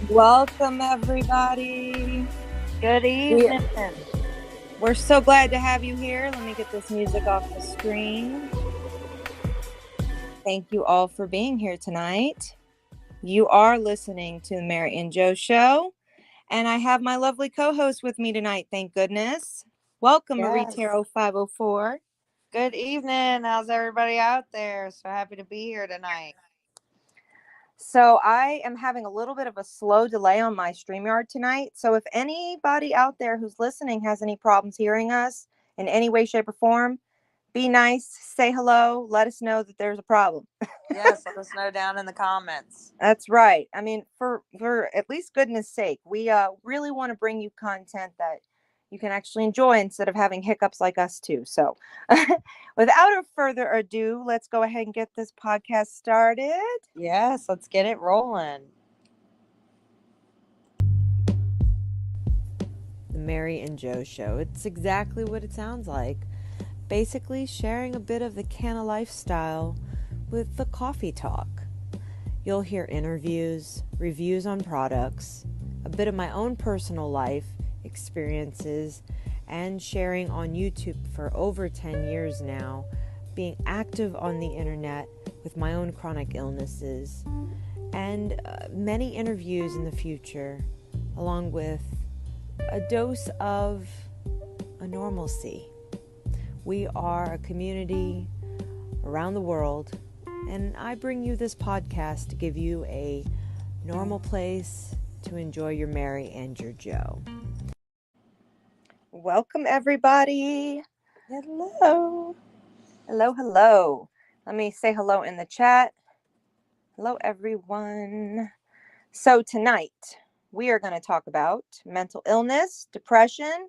Welcome, everybody. Good evening. We're so glad to have you here. Let me get this music off the screen. Thank you all for being here tonight. You are listening to the Mary and Joe Show, and I have my lovely co-host with me tonight, thank goodness. Welcome, Yes. Marie Tarot 504. Good evening. How's everybody out there? So happy to be here tonight. So I am having a little bit of a slow delay on my StreamYard tonight. So if anybody out there who's listening has any problems hearing us in any way, shape, or form, be nice, say hello, let us know that there's a problem. Yes, let us know down in the comments. That's right. I mean, for at least goodness sake, we really want to bring you content that you can actually enjoy instead of having hiccups like us too. So without further ado, let's go ahead and get this podcast started. Yes, let's get it rolling. The Mary and Joe Show. It's exactly what it sounds like. Basically sharing a bit of the canna lifestyle with the coffee talk. You'll hear interviews, reviews on products, a bit of my own personal life experiences, and sharing on YouTube for over 10 years now, being active on the internet with my own chronic illnesses, and many interviews in the future, along with a dose of a normalcy. We are a community around the world, and I bring you this podcast to give you a normal place to enjoy your Mary and your Joe. Welcome, everybody. Hello. Hello, hello. Let me say hello in the chat. Hello, everyone. So tonight, we are going to talk about mental illness, depression,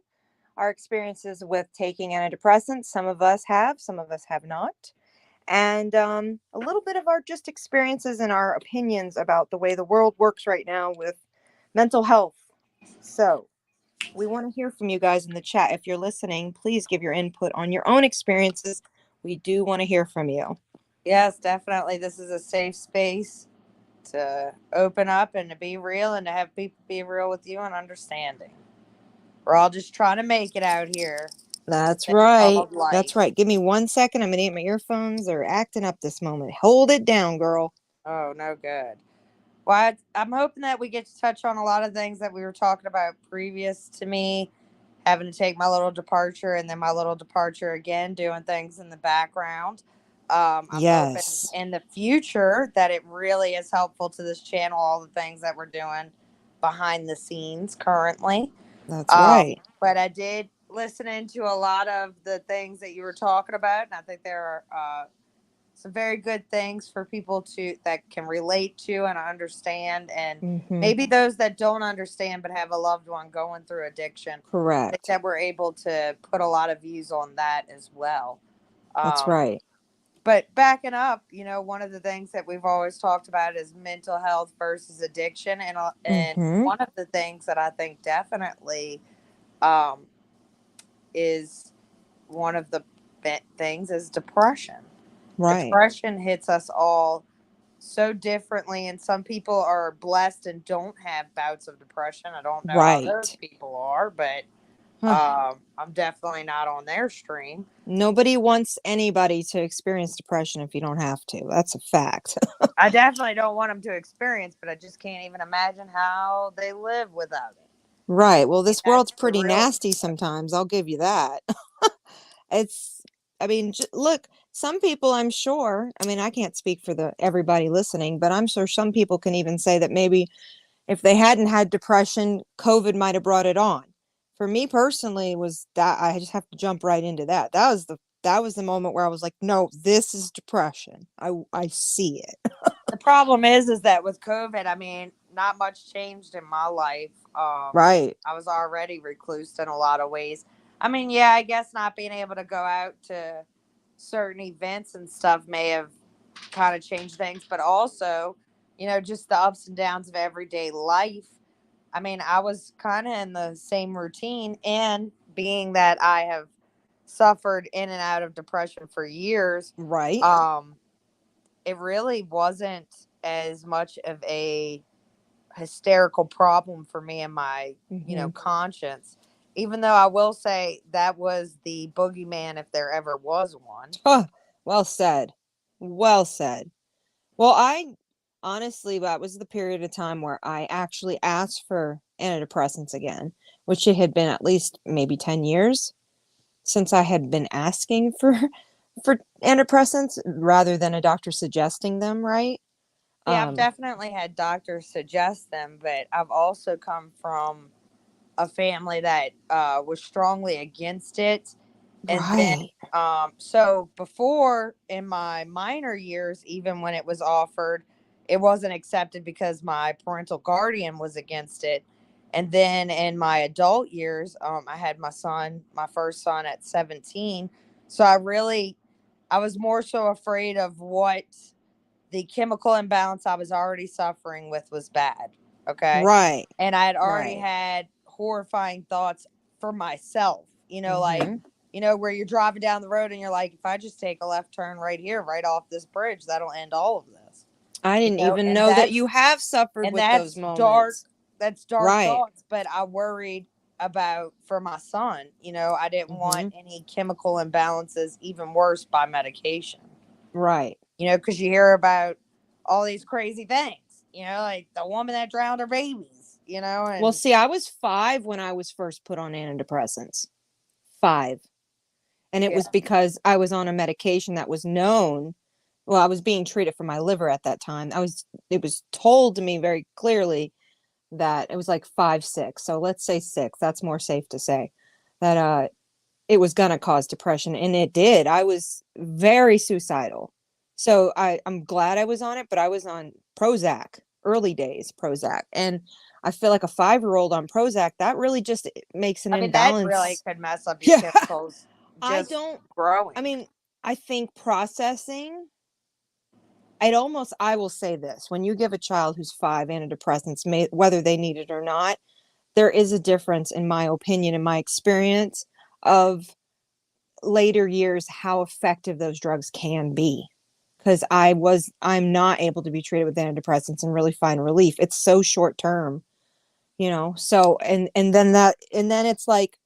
our experiences with taking antidepressants. Some of us have, some of us have not. And a little bit of our just experiences and our opinions about the way the world works right now with mental health. So we want to hear from you guys in the chat. If you're listening, please give your input on your own experiences. We do want to hear from you. Yes, definitely. This is a safe space to open up and to be real and to have people be real with you and understanding. We're all just trying to make it out here. That's right. That's right. Give me 1 second. I'm going to get my earphones. They're acting up this moment. Hold it down, girl. Oh, no good. Well, I'm hoping that we get to touch on a lot of things that we were talking about previous to me having to take my little departure and then my little departure again, doing things in the background. I'm hoping in the future that it really is helpful to this channel, all the things that we're doing behind the scenes currently. That's right. But I did listen into a lot of the things that you were talking about, and I think there are some very good things for people that can relate to and understand, and maybe those that don't understand but have a loved one going through addiction. Correct. I think that we're able to put a lot of views on that as well. That's right. But backing up, one of the things that we've always talked about is mental health versus addiction, and one of the things that I think definitely is one of the things is depression. Right. Depression hits us all so differently, and some people are blessed and don't have bouts of depression. I don't know how those people are, but I'm definitely not on their stream. Nobody wants anybody to experience depression if you don't have to. That's a fact. I definitely don't want them to experience, but I just can't even imagine how they live without it. Right. Well, this world's pretty nasty sometimes. I'll give you that. It's I mean, look, some people, I'm sure, I mean, I can't speak for everybody listening, but I'm sure some people can even say that maybe if they hadn't had depression, COVID might have brought it on. For me personally, was that I just have to jump right into that. That was the moment where I was like, no, this is depression. I see it. The problem is that with COVID, I mean, not much changed in my life. Right. I was already recluse in a lot of ways. I mean, yeah, I guess not being able to go out to certain events and stuff may have kind of changed things, but also, just the ups and downs of everyday life. I mean, I was kind of in the same routine, and being that I have suffered in and out of depression for years, Right. it really wasn't as much of a hysterical problem for me and my, conscience. Even though I will say that was the boogeyman if there ever was one. Huh. Well said. Well said. Well, I honestly, that was the period of time where I actually asked for antidepressants again, which it had been at least maybe 10 years since I had been asking for antidepressants rather than a doctor suggesting them, right? Yeah, I've definitely had doctors suggest them, but I've also come from a family that was strongly against it. And then, Right. so before in my minor years, even when it was offered, it wasn't accepted because my parental guardian was against it. And then in my adult years, I had my first son at 17. So I was more so afraid of what the chemical imbalance I was already suffering with was bad. Okay. Right. And I had already Right. had horrifying thoughts for myself, like, Mhm. where you're driving down the road and you're like, if I just take a left turn right here, right off this bridge, that'll end all of this, I didn't even and know that you have suffered with those dark. moments. That's dark Right. thoughts, but I worried about for my son. I didn't want Mhm. any chemical imbalances, even worse by medication. Right. Because you hear about all these crazy things, like the woman that drowned her babies, Well, and see, I was 5 when I was first put on antidepressants. 5. And it yeah, was because I was on a medication that was known. Well, I was being treated for my liver at that time. It was told to me very clearly that it was like 5, 6. So let's say 6. That's more safe to say that it was going to cause depression. And it did. I was very suicidal. So I'm glad I was on it, but I was on Prozac, early days Prozac. And I feel like a 5-year-old on Prozac, that really just makes an I mean that really imbalance. could mess up your Yeah. chemicals I just don't, I growing. mean, I think processing, I will say this, when you give a child who's 5 antidepressants, whether they need it or not, there is a difference, in my opinion, in my experience, of later years, how effective those drugs can be. Because I'm not able to be treated with antidepressants and really find relief. It's so short term, so, and then it's like,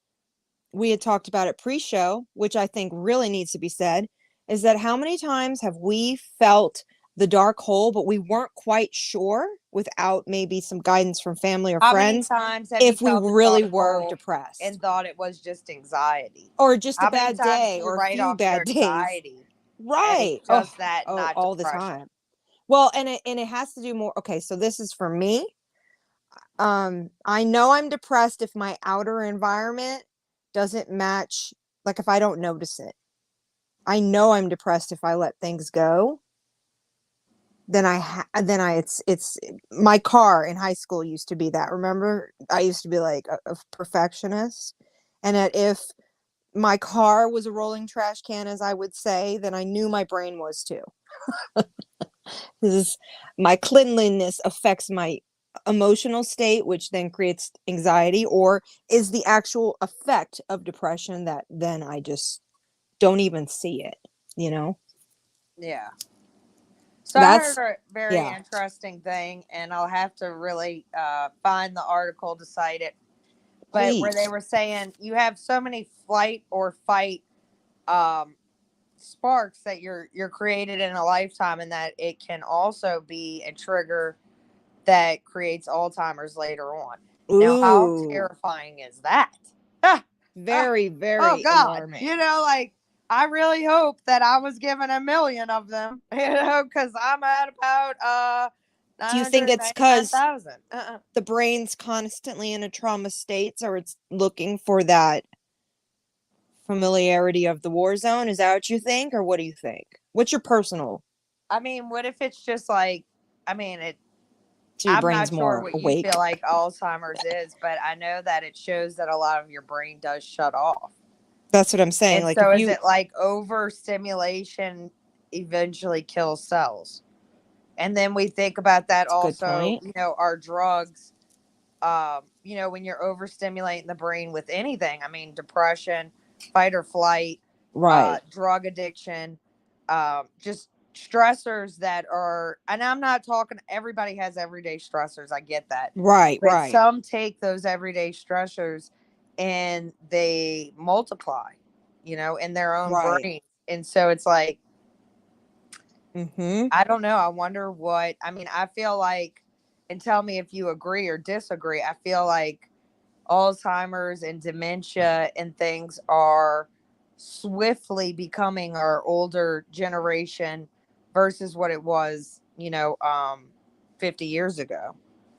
we had talked about it pre-show, which I think really needs to be said, is that how many times have we felt the dark hole, but we weren't quite sure, without maybe some guidance from family or How many friends, times have you if we felt the really dark were hole depressed and thought it was just anxiety? or just a How many bad times do day you or a write few off your bad days? anxiety and it's Right. just that, not All the depression? time. Well, and it has to do more. Okay, so this is for me. I know I'm depressed if my outer environment doesn't match, like if I don't notice it. I know I'm depressed if I let things go. It's my car in high school used to be that. Remember, I used to be like a perfectionist, and that if my car was a rolling trash can, as I would say, then I knew my brain was too. This is my cleanliness affects my emotional state, which then creates anxiety, or is the actual effect of depression that then I just don't even see it, you know? Yeah. So I heard That's, a very yeah, interesting thing, and I'll have to really find the article to cite it. But where they please. were saying you have so many flight or fight um, sparks that you're created in a lifetime, and that it can also be a trigger that creates Alzheimer's later on. Now, how Ooh, terrifying is that? Ah, ah, very, oh very God! alarming. Like I really hope that I was given 1 million of them, because I'm at about Do you think it's because 999,000. the brain's constantly in a trauma state, so it's looking for that familiarity of the war zone? Is that what you think, or what do you think? What's your personal? I mean, what if it's just like, I mean, So your I'm brain's not sure more what you awake. feel like Alzheimer's is, but I know that it shows that a lot of your brain does shut off. That's what I'm saying. And Like, so if is you, it like overstimulation eventually kills cells? And then we think about that that's a good also, point. our drugs, when you're overstimulating the brain with anything, I mean, depression, fight or flight, Right, drug addiction, just stressors that are, and I'm not talking, everybody has everyday stressors. I get that. right, But right, some take those everyday stressors and they multiply, in their own right. brain. And so it's like, Mm-hmm. I don't know. I wonder what, I mean, I feel like, and tell me if you agree or disagree, I feel like Alzheimer's and dementia and things are swiftly becoming our older generation versus what it was, 50 years ago.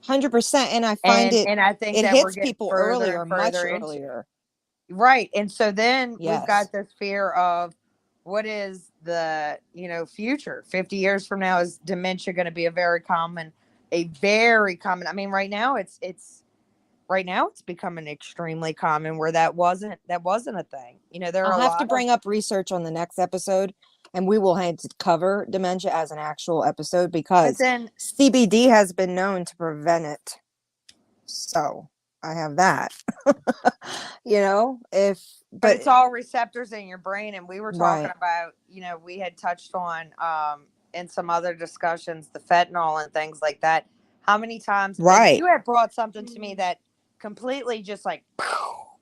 100%. And I find And I think it that we're hits getting people further earlier, and much further into. earlier. Right. And so then we've Yes. got this fear of what is the, future. 50 years from now, is dementia going to be a very common, I mean, right now it's becoming extremely common where that wasn't a thing. There I'll are a have to lot of, bring up research on the next episode, and we will have to cover dementia as an actual episode but because then, CBD has been known to prevent it. So I have that. but But it's all receptors in your brain. And we were talking right, about, we had touched on, in some other discussions, the fentanyl and things like that. How many times, and right. you had brought something to me that completely just like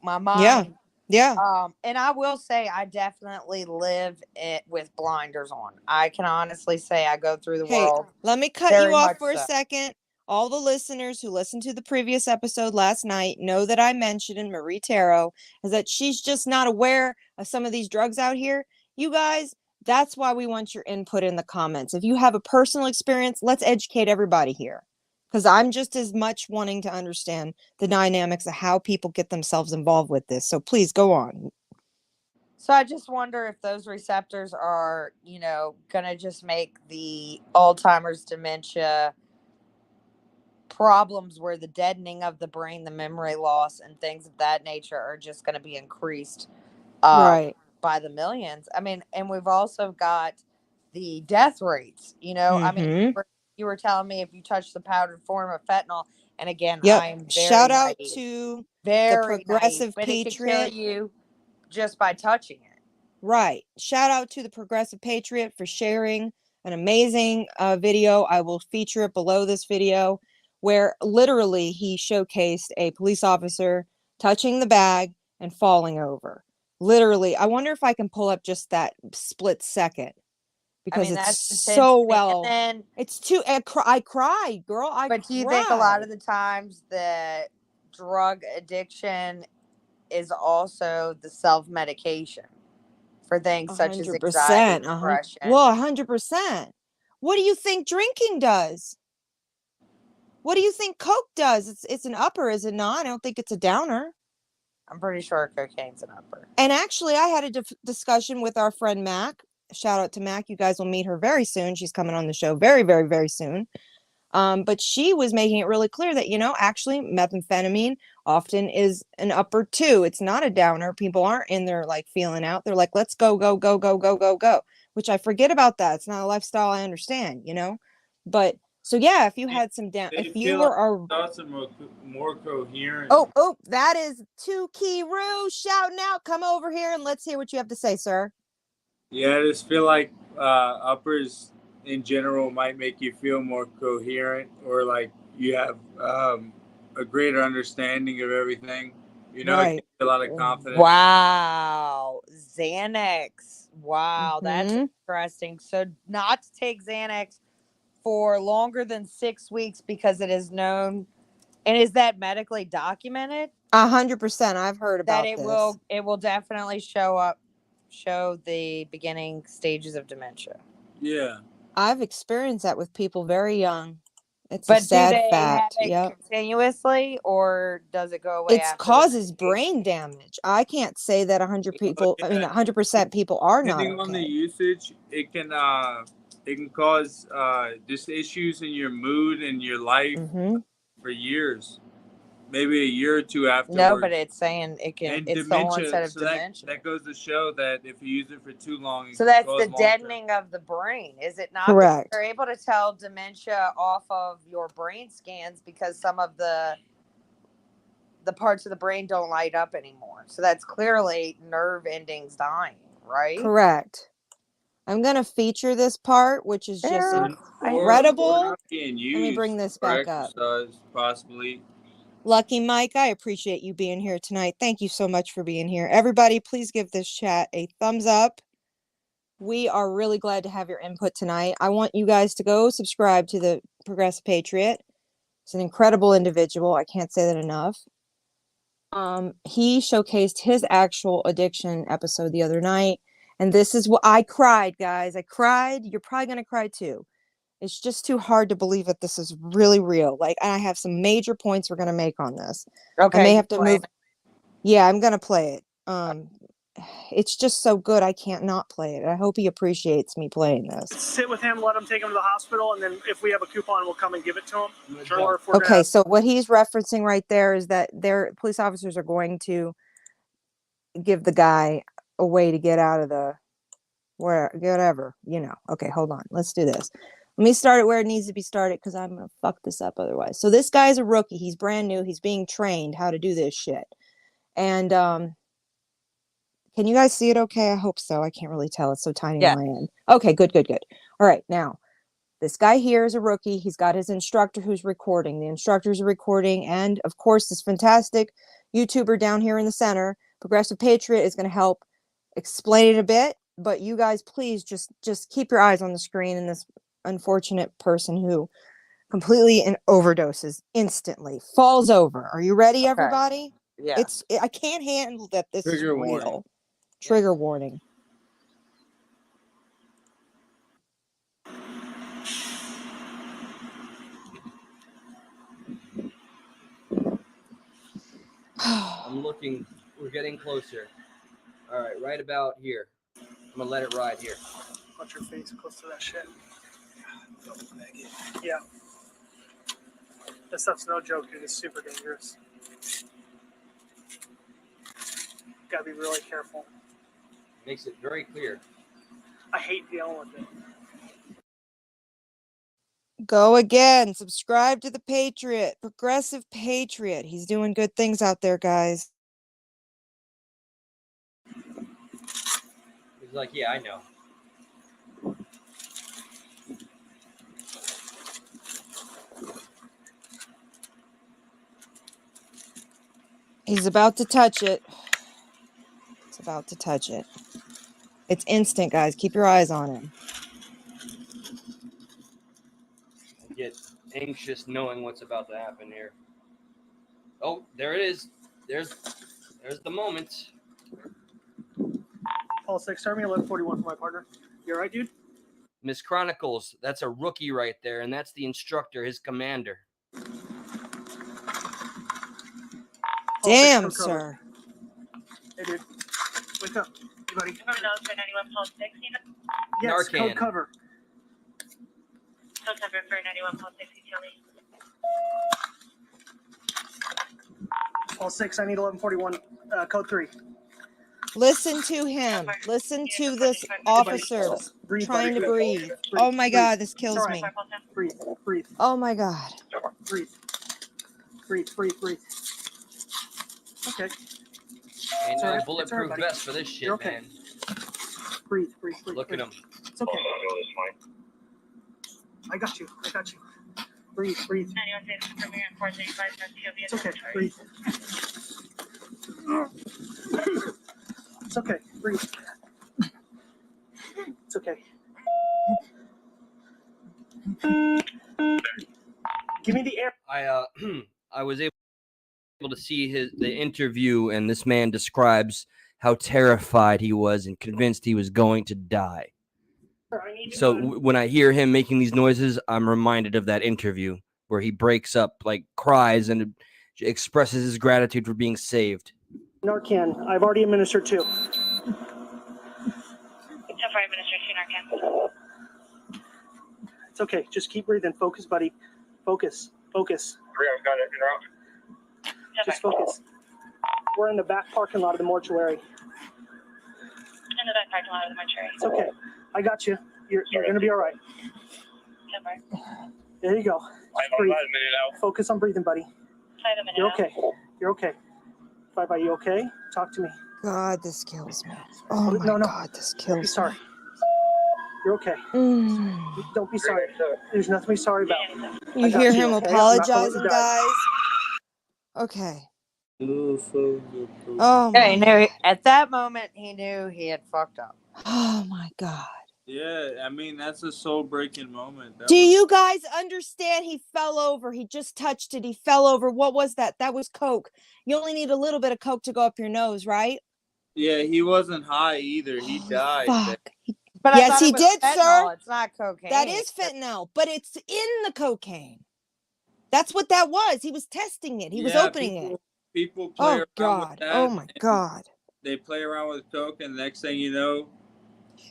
my Yeah, mind. yeah. And I will say I definitely live it with blinders on. I can honestly say I go through the Hey, world let me cut you very off much for a so. second. All the listeners who listened to the previous episode last night know that I mentioned in Marie Tarot is that she's just not aware of some of these drugs out here. You guys, that's why we want your input in the comments. If you have a personal experience, let's educate everybody here. Because I'm just as much wanting to understand the dynamics of how people get themselves involved with this. So please go on. So I just wonder if those receptors are, going to just make the Alzheimer's, dementia problems where the deadening of the brain, the memory loss, and things of that nature are just going to be increased Right. by the millions. I mean, and we've also got the death rates. I mean, Mm-hmm. you were telling me if you touch the powdered form of fentanyl, and again, Yep. I am Shout very out naive, to the very naive, Progressive but it could kill Patriot. you just by touching it. Right. Shout out to the Progressive Patriot for sharing an amazing video. I will feature it below this video where literally he showcased a police officer touching the bag and falling over. Literally, I wonder if I can pull up just that split second I because mean, it's that's intense so to me. And well. then, It's too. I cried, girl. I but do you think a lot cried. of the times the drug addiction is also the self medication for things such as anxiety, 100%. depression? Well, 100%. What do you think drinking does? What do you think Coke does? It's an upper, is it not? I don't think it's a downer. I'm pretty sure cocaine's an upper. And actually, I had a discussion with our friend Mac. Shout out to Mac. You guys will meet her very soon. She's coming on the show very, very, very soon. But she was making it really clear that, actually methamphetamine often is an upper too. It's not a downer. People aren't in there like feeling out. They're like, let's go, go, go, go, go, go, go, which I forget about that. It's not a lifestyle I understand, but so yeah, if you had some down, if you feel were like thoughts are more coherent. oh, that is 2 Key Roo shouting out. Come over here and let's hear what you have to say, sir. Yeah, I just feel like uppers in general might make you feel more coherent, or like you have a greater understanding of everything. It Right. gives you a lot of confidence. Wow. Xanax. Wow. That's Mm-hmm. interesting. So, not to take Xanax for longer than 6 weeks because it is known, and is that medically documented? 100%. I've heard That about this. it will definitely show up show the beginning stages of dementia. Yeah. I've experienced that with people very young. It's a But do sad they fact. have it Yep. continuously, or does it go away It after causes the brain damage. I can't say that 100 people, I mean, Yeah. 100% people are not Depending on the okay. usage, it can cause just issues in your mood and your life Mm-hmm. for years, maybe a year or two afterwards. No, but it's saying it can. And It's the onset of so dementia. that goes to show that if you use it for too long, it So that's can the cause long-term- deadening of the brain, is it not? Correct. They're able to tell dementia off of your brain scans because some of the parts of the brain don't light up anymore. So that's clearly nerve endings dying, right? Correct. I'm going to feature this part, which is just They're- incredible. or not being used Let me bring this for back up. exercise, possibly. Lucky Mike, I appreciate you being here tonight. Thank you so much for being here. Everybody, please give this chat a thumbs up. We are really glad to have your input tonight. I want you guys to go subscribe to the Progressive Patriot. He's an incredible individual. I can't say that enough. He showcased his actual addiction episode the other night. And this is what I cried, guys. I cried. You're probably going to cry too. It's just too hard to believe that this is really real. Like, I have some major points we're going to make on this. Okay. I may have to move. Yeah, I'm going to play it. It's just so good. I can't not play it. I hope he appreciates me playing this. Sit with him, let him take him to the hospital, and then if we have a coupon, we'll come and give it to him. Sure. Or if we're Okay, so what he's referencing right there is that their police officers are going to give the guy a way to get out of the whatever, Okay, hold on. Let's do this. Let me start it where it needs to be started because I'm going to fuck this up otherwise. So this guy's a rookie. He's brand new. He's being trained how to do this shit. And can you guys see it okay? I hope so. I can't really tell. It's so tiny on my end. Okay, good. All right, now, this guy here is a rookie. He's got his instructor who's recording. The instructors are recording. And, of course, this fantastic YouTuber down here in the center, Progressive Patriot, is going to help explain it a bit. But you guys, please just keep your eyes on the screen and this unfortunate person who completely overdoses instantly, falls over. Are you ready, everybody? Yeah. I can't handle that this is Trigger real. warning. Trigger warning. I'm looking. We're getting closer. All right, right about here. I'm gonna let it ride here. Put your face close to that shit. Yeah. This stuff's no joke, dude. It's super dangerous. Gotta be really careful. Makes it very clear. I hate dealing with it. Go again. Subscribe to the Patriot, Progressive Patriot. He's doing good things out there, guys. He's like, yeah, I know. He's about to touch it. It's about to touch it. It's instant, guys. Keep your eyes on him. I get anxious knowing what's about to happen here. Oh, there it is. There's the moment. Paul 6, start me 1141 for my partner. You all right, dude? MsChronicles, that's a rookie right there, and that's the instructor, his commander. Paul 6, Damn, code cover. sir. Hey, dude. Wake up. Hey, buddy. Yes, Narcan. code cover. Code cover for 91 Paul 6, you tell me. Paul 6, I need 1141. Code 3. Listen to him. Listen to this officer Breathe, trying to buddy. breathe. Oh my God, this kills me. Breathe, breathe, Oh my God. breathe. Breathe, breathe, breathe. Okay. Ain't It's all no right, bulletproof buddy. vest for this shit, You're okay. man. Breathe, breathe, breathe. Look breathe. at him. It's okay. I got you. Breathe, breathe. 91 6 Premier and 435 It's okay. Breathe. It's okay. Breathe. It's okay. Give me the air. I was able to see the interview, and this man describes how terrified he was and convinced he was going to die. So when I hear him making these noises, I'm reminded of that interview where he breaks up, like cries, and expresses his gratitude for being saved. Narcan. I've already administered 2. 10-4 administration Narcan. It's okay. Just keep breathing. Focus, buddy. Focus. Focus. Got it. You're out. Just focus. We're in the back parking lot of the mortuary. In the back parking lot of the mortuary. It's okay. I got you. You're going to be all right. 10-4. There you go. I'm about a minute out. Focus on breathing, buddy. 5 a minute You're out. okay. You're okay. Bye-bye. You okay? Talk to me. God, this kills me. Oh my No. God, this Be kills sorry. me. You're okay. Don't be sorry. There's nothing to be sorry about. You I got hear you, him okay? I'm not gonna let apologizing, you die. guys? Okay. Oh Oh Yeah, he my, knew. At that moment, he knew he had fucked up. oh my God. yeah, I mean that's a soul-breaking moment. Do you guys understand? He fell over. He just touched it. He fell over. What was that? That was Coke. You only need a little bit of Coke to go up your nose, right? Yeah, he wasn't high either. He Holy died. Fuck. But Yes, I thought he it was did, fentanyl. sir. It's not cocaine. That is fentanyl, but it's in the cocaine. That's what that was. He was testing it. He was opening it. People play Oh around God. with that. Oh my God. They play around with Coke, and the next thing you know,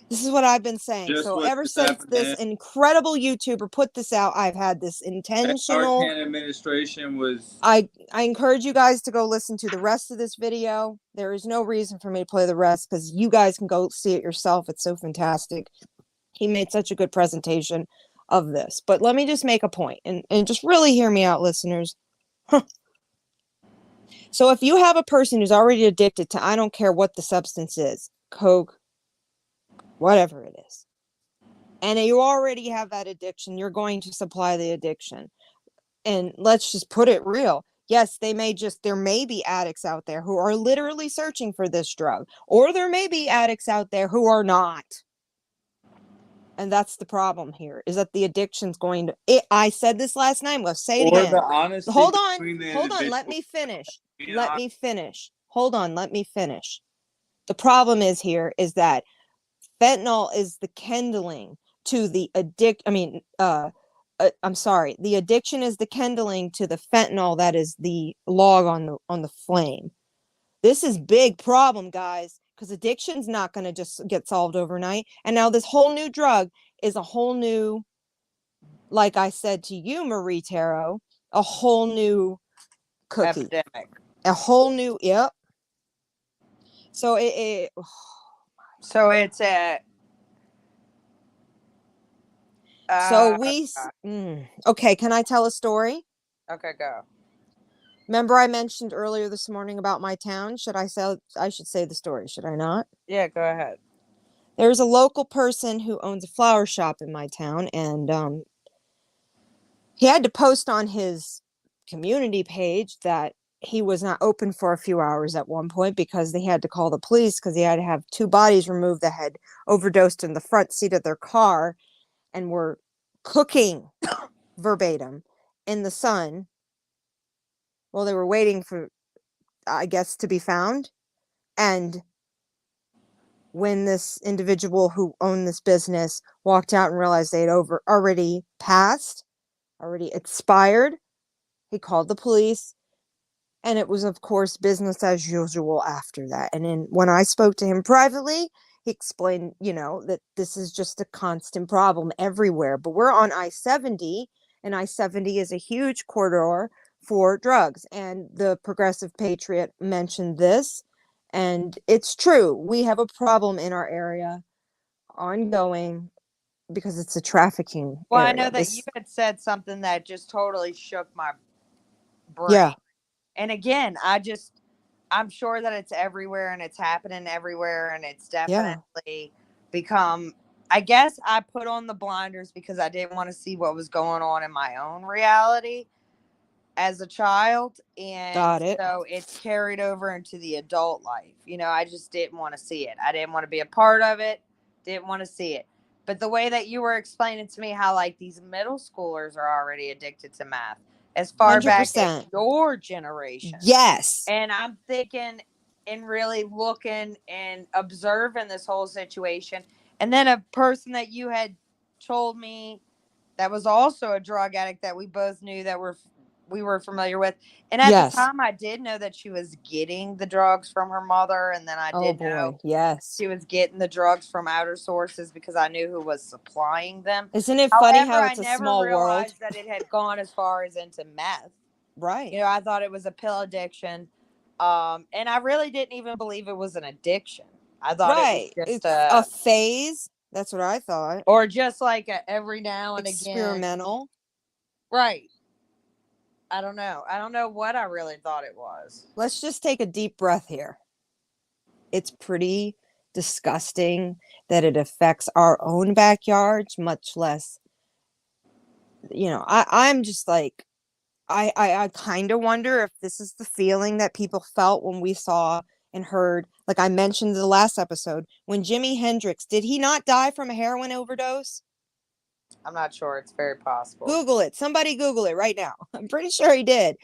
This is what I've been saying. Just So what ever just since happened this then. incredible YouTuber put this out, I've had this that intentional. Narcan administration was. I encourage you guys to go listen to the rest of this video. There is no reason for me to play the rest because you guys can go see it yourself. It's so fantastic. He made such a good presentation of this. But let me just make a point and just really hear me out, listeners. So if you have a person who's already addicted to, I don't care what the substance is, Coke, whatever it is, and you already have that addiction, you're going to supply the addiction. And let's just put it real. Yes, there may be addicts out there who are literally searching for this drug, or there may be addicts out there who are not. And that's the problem here, is that the addiction's going to, I said this last night, I'll say it Or again. the honesty Hold between the on, let individuals. me finish. Being Let honest. me finish. Hold on, let me finish. The problem is that fentanyl is the kindling to the the addiction is the kindling to the fentanyl that is the log on the flame. This is big problem, guys, because addiction's not going to just get solved overnight. And now this whole new drug is a whole new, like I said to you, Marie Tarot, a whole new cookie. Epidemic. A whole new, yep. So So it's a. okay, can I tell a story? Okay, go. Remember I mentioned earlier this morning about my town? I should say the story, should I not? Yeah, go ahead. There's a local person who owns a flower shop in my town, and he had to post on his community page that he was not open for a few hours at one point because they had to call the police because he had to have 2 bodies removed that had overdosed in the front seat of their car and were cooking verbatim in the sun while they were waiting for, I guess, to be found. And when this individual who owned this business walked out and realized they had already expired, he called the police. And it was, of course, business as usual after that. And then when I spoke to him privately, he explained, that this is just a constant problem everywhere. But we're on I-70, and I-70 is a huge corridor for drugs. And the Progressive Patriot mentioned this, and it's true. We have a problem in our area ongoing because it's a trafficking Well, area. I know that you had said something that just totally shook my brain. Yeah. And again, I'm sure that it's everywhere and it's happening everywhere, and it's definitely become, I guess I put on the blinders because I didn't want to see what was going on in my own reality as a child. And Got it. so it's carried over into the adult life. I just didn't want to see it. I didn't want to be a part of it. Didn't want to see it. But the way that you were explaining to me how like these middle schoolers are already addicted to math as far 100%. back as your generation. Yes. And I'm thinking and really looking and observing this whole situation. And then a person that you had told me that was also a drug addict that we both knew that we were familiar with. And at the Yes. time, I did know that she was getting the drugs from her mother, and then I Oh did boy. know Yes. she was getting the drugs from outer sources because I knew who was supplying them. Isn't it funny However, how I it's a never small world? realized that it had gone as far as into meth. Right. You know, I thought it was a pill addiction. And I really didn't even believe it was an addiction. I thought Right. it was just It's a phase. That's what I thought. or just like a every now and again. Experimental. Right. I don't know. I don't know what I really thought it was. Let's just take a deep breath here. It's pretty disgusting that it affects our own backyards, much less, you know, I'm just like, I kind of wonder if this is the feeling that people felt when we saw and heard, like I mentioned in the last episode, when Jimi Hendrix, did he not die from a heroin overdose? I'm not sure. It's very possible. Google it. Somebody Google it right now. I'm pretty sure he did.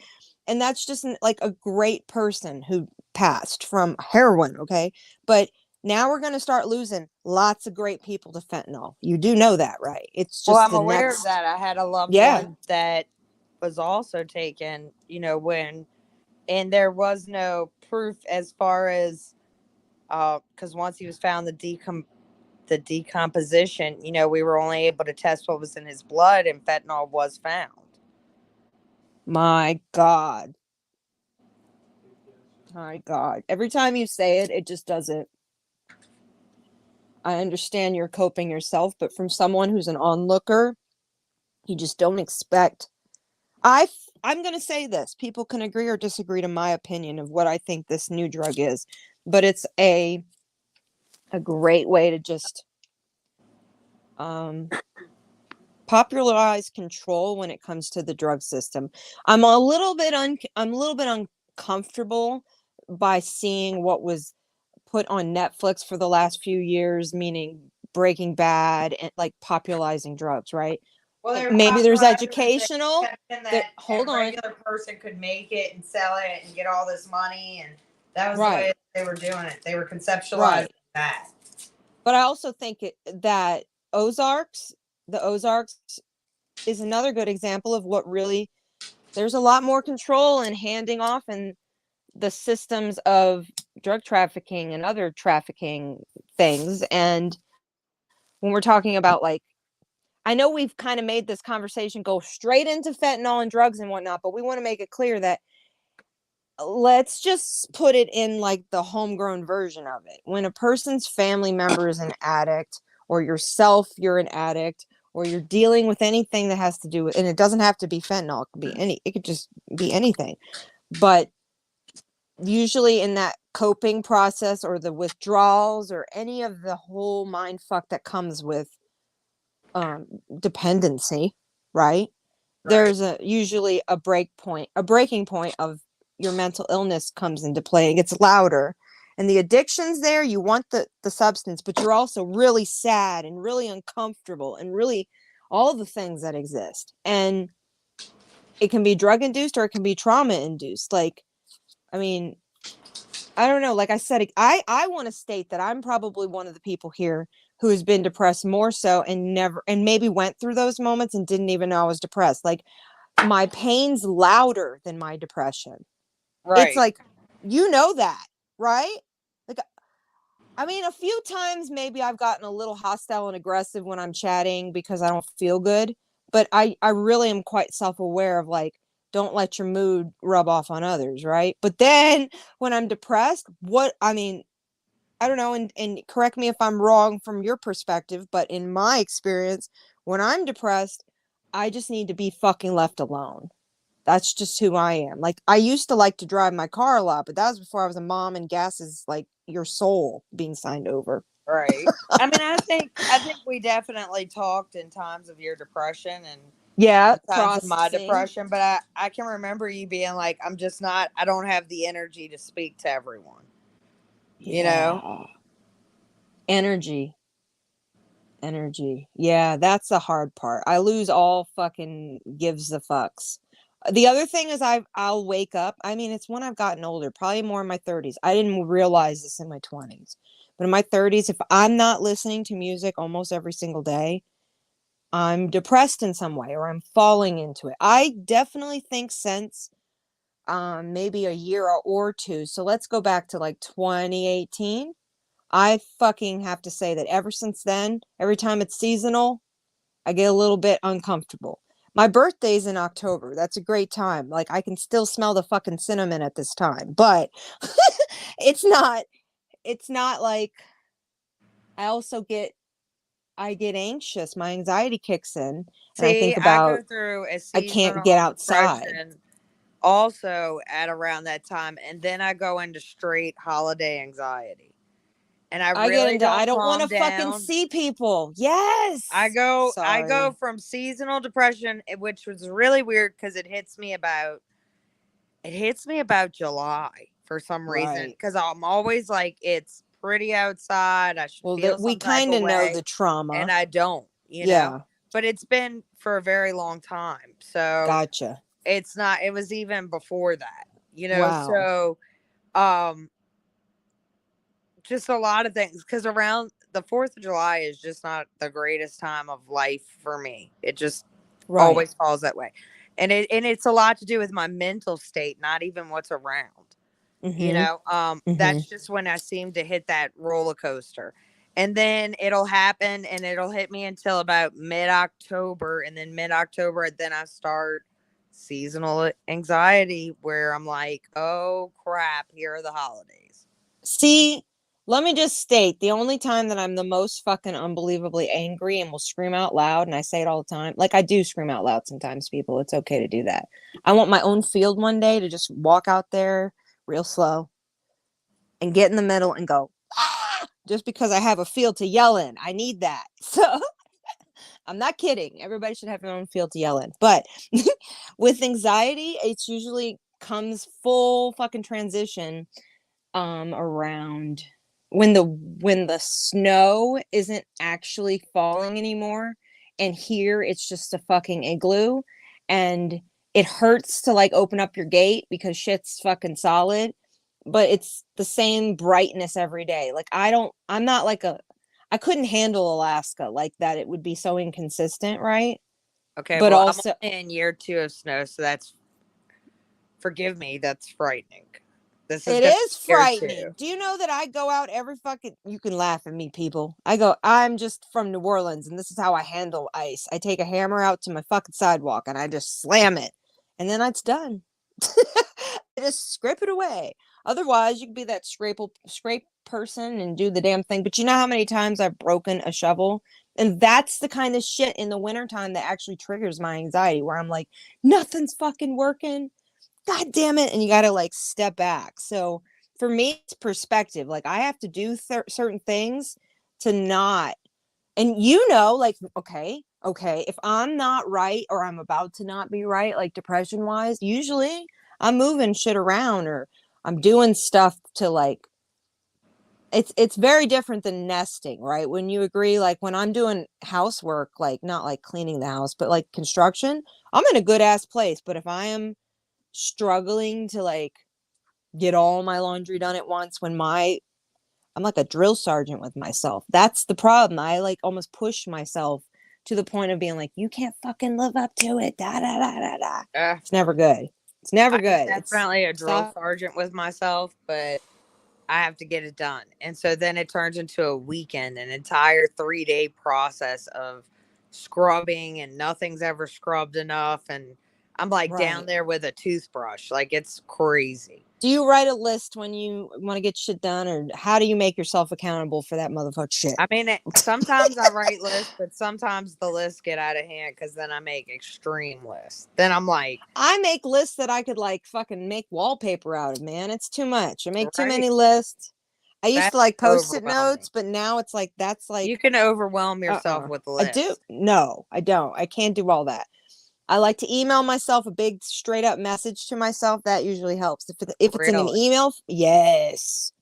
And that's just like a great person who passed from heroin, okay? But now we're going to start losing lots of great people to fentanyl. You do know that, right? It's just Well, I'm the aware next... of that. I had a loved Yeah. one that was also taken, you know, and there was no proof as far as, because once he was found the decomposition, you know, we were only able to test what was in his blood, and fentanyl was found. My God. My God. Every time you say it, it just doesn't. I understand you're coping yourself, but from someone who's an onlooker, you just don't expect. I'm going to say this. People can agree or disagree to my opinion of what I think this new drug is, but it's a great way to just popularize control when it comes to the drug system. I'm a little bit uncomfortable by seeing what was put on Netflix for the last few years, meaning Breaking Bad and like popularizing drugs, right? Well, Maybe there's educational. that Hold a on. regular person could make it and sell it and get all this money, and that was Right. the way they were doing it. They were conceptualizing Right. that. But I also think that the Ozarks is another good example of what really, there's a lot more control and handing off in the systems of drug trafficking and other trafficking things. And when we're talking about, like, I know we've kind of made this conversation go straight into fentanyl and drugs and whatnot, but we want to make it clear that let's just put it in like the homegrown version of it. When a person's family member is an addict, or yourself, you're an addict, or you're dealing with anything that has to do with, and it doesn't have to be fentanyl, it could be it could just be anything. But usually in that coping process or the withdrawals or any of the whole mind fuck that comes with dependency, right? There's usually a breaking point of your mental illness comes into play. It gets louder, and the addiction's there. You want the substance, but you're also really sad and really uncomfortable and really all the things that exist. And it can be drug induced or it can be trauma induced. Like, I mean, I don't know. Like I said, I want to state that I'm probably one of the people here who has been depressed more so and maybe went through those moments and didn't even know I was depressed. Like, my pain's louder than my depression. Right. It's like, you know that, right? Like, I mean, a few times maybe I've gotten a little hostile and aggressive when I'm chatting because I don't feel good. But I really am quite self-aware of, like, don't let your mood rub off on others, right? But then when I'm depressed, I don't know, and correct me if I'm wrong from your perspective, but in my experience, when I'm depressed, I just need to be fucking left alone. That's just who I am. Like, I used to like to drive my car a lot, but that was before I was a mom and gas is like your soul being signed over. Right. I mean, I think we definitely talked in times of your depression and times of my depression, but I can remember you being like, I'm just not, I don't have the energy to speak to everyone. You know? Energy. Yeah, that's the hard part. I lose all fucking gives a fucks. The other thing is I'll wake up. I mean, it's when I've gotten older, probably more in my 30s. I didn't realize this in my 20s. But in my 30s, if I'm not listening to music almost every single day, I'm depressed in some way or I'm falling into it. I definitely think since maybe a year or two. So let's go back to like 2018. I fucking have to say that ever since then, every time it's seasonal, I get a little bit uncomfortable. My birthday's in October. That's a great time. Like I can still smell the fucking cinnamon at this time, but it's not like I get anxious. My anxiety kicks in and I think See, I go about through a I can't get seasonal outside. depression also at around that time, and then I go into straight holiday anxiety. And I I get really into I don't don't want calm to fucking down. see people. Yes. I go Sorry. from seasonal depression, which was really weird because it hits me about July for some reason, Right. because I'm always like, it's pretty outside, I should Well, feel we some type kind of of know way, the trauma. and I don't, Yeah. but it's been for a very long time, so Gotcha. it was even before that, Wow. so just a lot of things, because around the 4th of July is just not the greatest time of life for me. It just always falls that way. And it's a lot to do with my mental state, not even what's around. That's just when I seem to hit that roller coaster. And then it'll happen and it'll hit me until about mid-October. And then mid-October, then I start seasonal anxiety where I'm like, oh crap, here are the holidays. See, let me just state the only time that I'm the most fucking unbelievably angry and will scream out loud, and I say it all the time. Like I do scream out loud sometimes, people. It's okay to do that. I want my own field one day to just walk out there real slow and get in the middle and go, ah! Just because I have a field to yell in. I need that. So I'm not kidding. Everybody should have their own field to yell in. But with anxiety, it's usually comes full fucking transition around when the snow isn't actually falling anymore, and here it's just a fucking igloo, and it hurts to like open up your gate because shit's fucking solid, but it's the same brightness every day. Like I'm not like I couldn't handle Alaska like that. It would be so inconsistent, right? Okay, But well, also I'm only in year 2 of snow, so forgive me, that's frightening. This is it gonna is be year frightening. 2. Do you know that I go out every fucking, you can laugh at me, people. I'm just from New Orleans and this is how I handle ice. I take a hammer out to my fucking sidewalk and I just slam it. And then it's done. I just scrape it away. Otherwise, you could be that scrape person and do the damn thing. But you know how many times I've broken a shovel? And that's the kind of shit in the wintertime that actually triggers my anxiety, where I'm like, nothing's fucking working. God damn it. And you got to like step back. So for me, it's perspective. Like I have to do certain things to not, and like, okay, if I'm not right or I'm about to not be right, like depression wise, usually I'm moving shit around or I'm doing stuff to like, it's very different than nesting, right? When you agree, like when I'm doing housework, like not like cleaning the house, but like construction, I'm in a good ass place. But if I am struggling to like get all my laundry done at once I'm like a drill sergeant with myself. That's the problem. I like almost push myself to the point of being like, you can't fucking live up to it. Da da da da da. It's never good. It's never good. I'm definitely a drill sergeant with myself, but I have to get it done. And so then it turns into a weekend, an entire 3-day process of scrubbing, and nothing's ever scrubbed enough. And I'm like down there with a toothbrush. Like it's crazy. Do you write a list when you want to get shit done, or how do you make yourself accountable for that motherfucker shit? I mean, sometimes I write lists, but sometimes the lists get out of hand because then I make extreme lists. Then I'm like, I make lists that I could like fucking make wallpaper out of, man. It's too much. I make too many lists. I used to like post-it notes, but now it's like, that's like, you can overwhelm yourself with lists. I do. No, I don't. I can't do all that. I like to email myself a big straight up message to myself. That usually helps. If it's in an email, yes.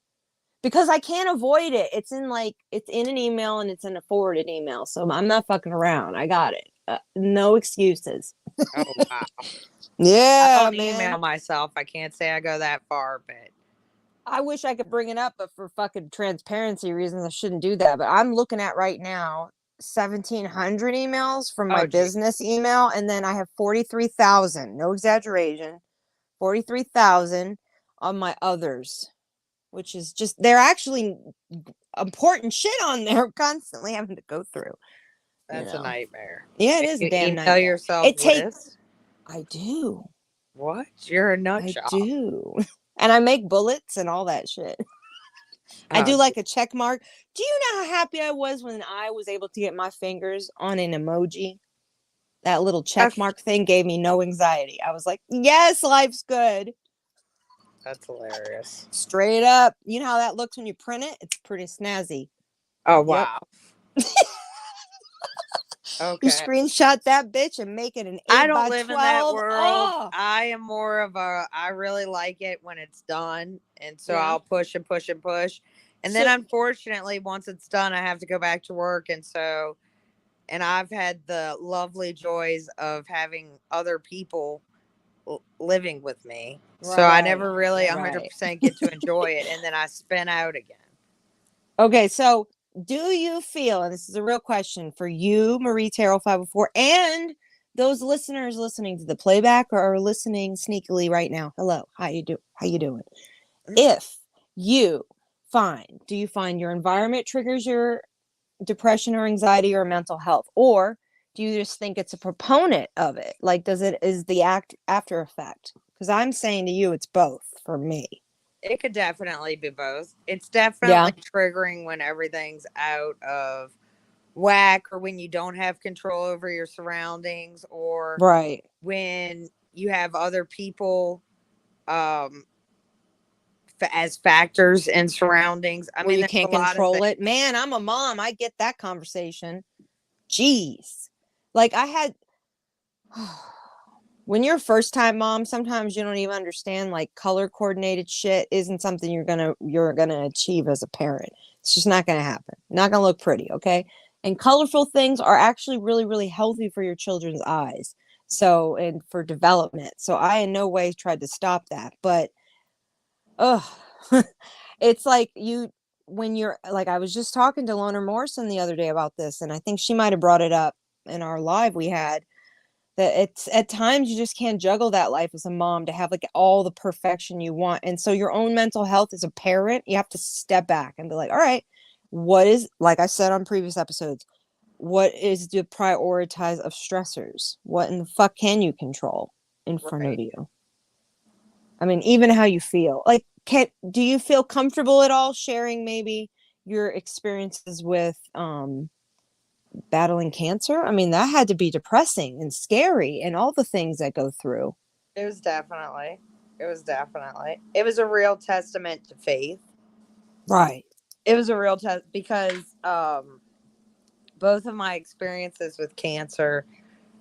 Because I can't avoid it. It's in an email and it's in a forwarded email. So I'm not fucking around. I got it. No excuses. Oh, wow. I Yeah, don't man. email myself. I can't say I go that far, but I wish I could bring it up, but for fucking transparency reasons, I shouldn't do that. But I'm looking at right now 1,700 emails from my oh, geez. business email, and then I have 43,000, no exaggeration, 43,000 on my others, which is just, they're actually important shit on there. I'm constantly having to go through. That's a nightmare. Yeah, it is a You damn email nightmare. yourself It takes, lists? I do. What? You're a nut I job. do. And I make bullets and all that shit. I do like a check mark. Do you know how happy I was when I was able to get my fingers on an emoji? That little check mark thing gave me no anxiety. I was like, yes, life's good. That's hilarious. Straight up. You know how that looks when you print it? It's pretty snazzy. Oh, wow. Okay. You screenshot that bitch and make it an 8 I don't by live 12. in that world. Oh. I am more of a, I really like it when it's done. And so Yeah. I'll push and push and push. And then unfortunately, once it's done, I have to go back to work. And so, and I've had the lovely joys of having other people living with me. So I never really 100% get to enjoy it. And then I spin out again. Okay, so do you feel, and this is a real question for you, Marie Terrell 504, and those listeners listening to the playback or are listening sneakily right now? Hello, how you doing? If you do you find your environment triggers your depression or anxiety or mental health, or do you just think it's a proponent of it? Like, is the after effect? Because I'm saying to you, it's both for me. It could definitely be both. It's definitely triggering when everything's out of whack or when you don't have control over your surroundings or when you have other people as factors in surroundings. I mean, you can't control it. Man, I'm a mom. I get that conversation. Jeez. Like I had when you're a first time mom, sometimes you don't even understand like color coordinated shit isn't something you're gonna achieve as a parent. It's just not gonna happen. Not gonna look pretty, okay? And colorful things are actually really, really healthy for your children's eyes. So and for development. So I in no way tried to stop that. But it's like when you're like I was just talking to Lona Morrison the other day about this, and I think she might have brought it up in our live we had. That it's at times you just can't juggle that life as a mom to have like all the perfection you want. And so your own mental health as a parent, you have to step back and be like, all right, what is, like I said on previous episodes, what is the prioritize of stressors? What in the fuck can you control in front of you? I mean, even how you feel. Like, do you feel comfortable at all sharing maybe your experiences with battling cancer? I mean, that had to be depressing and scary and all the things that go through. It was definitely it was a real testament to faith. Right. It was a real test because both of my experiences with cancer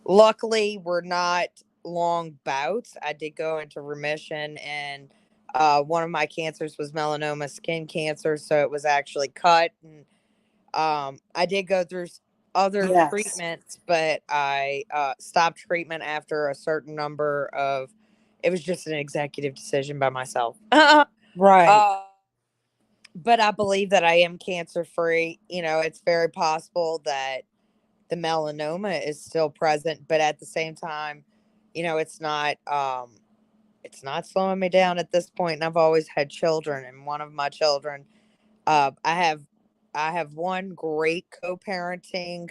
luckily were not long bouts. I did go into remission, and one of my cancers was melanoma skin cancer, so it was actually cut, and I did go through other treatments, but I stopped treatment after a certain number of, it was just an executive decision by myself. But I believe that I am cancer free. You know, it's very possible that the melanoma is still present, but at the same time, you know, it's not slowing me down at this point. And I've always had children, and one of my children, I have one great co-parenting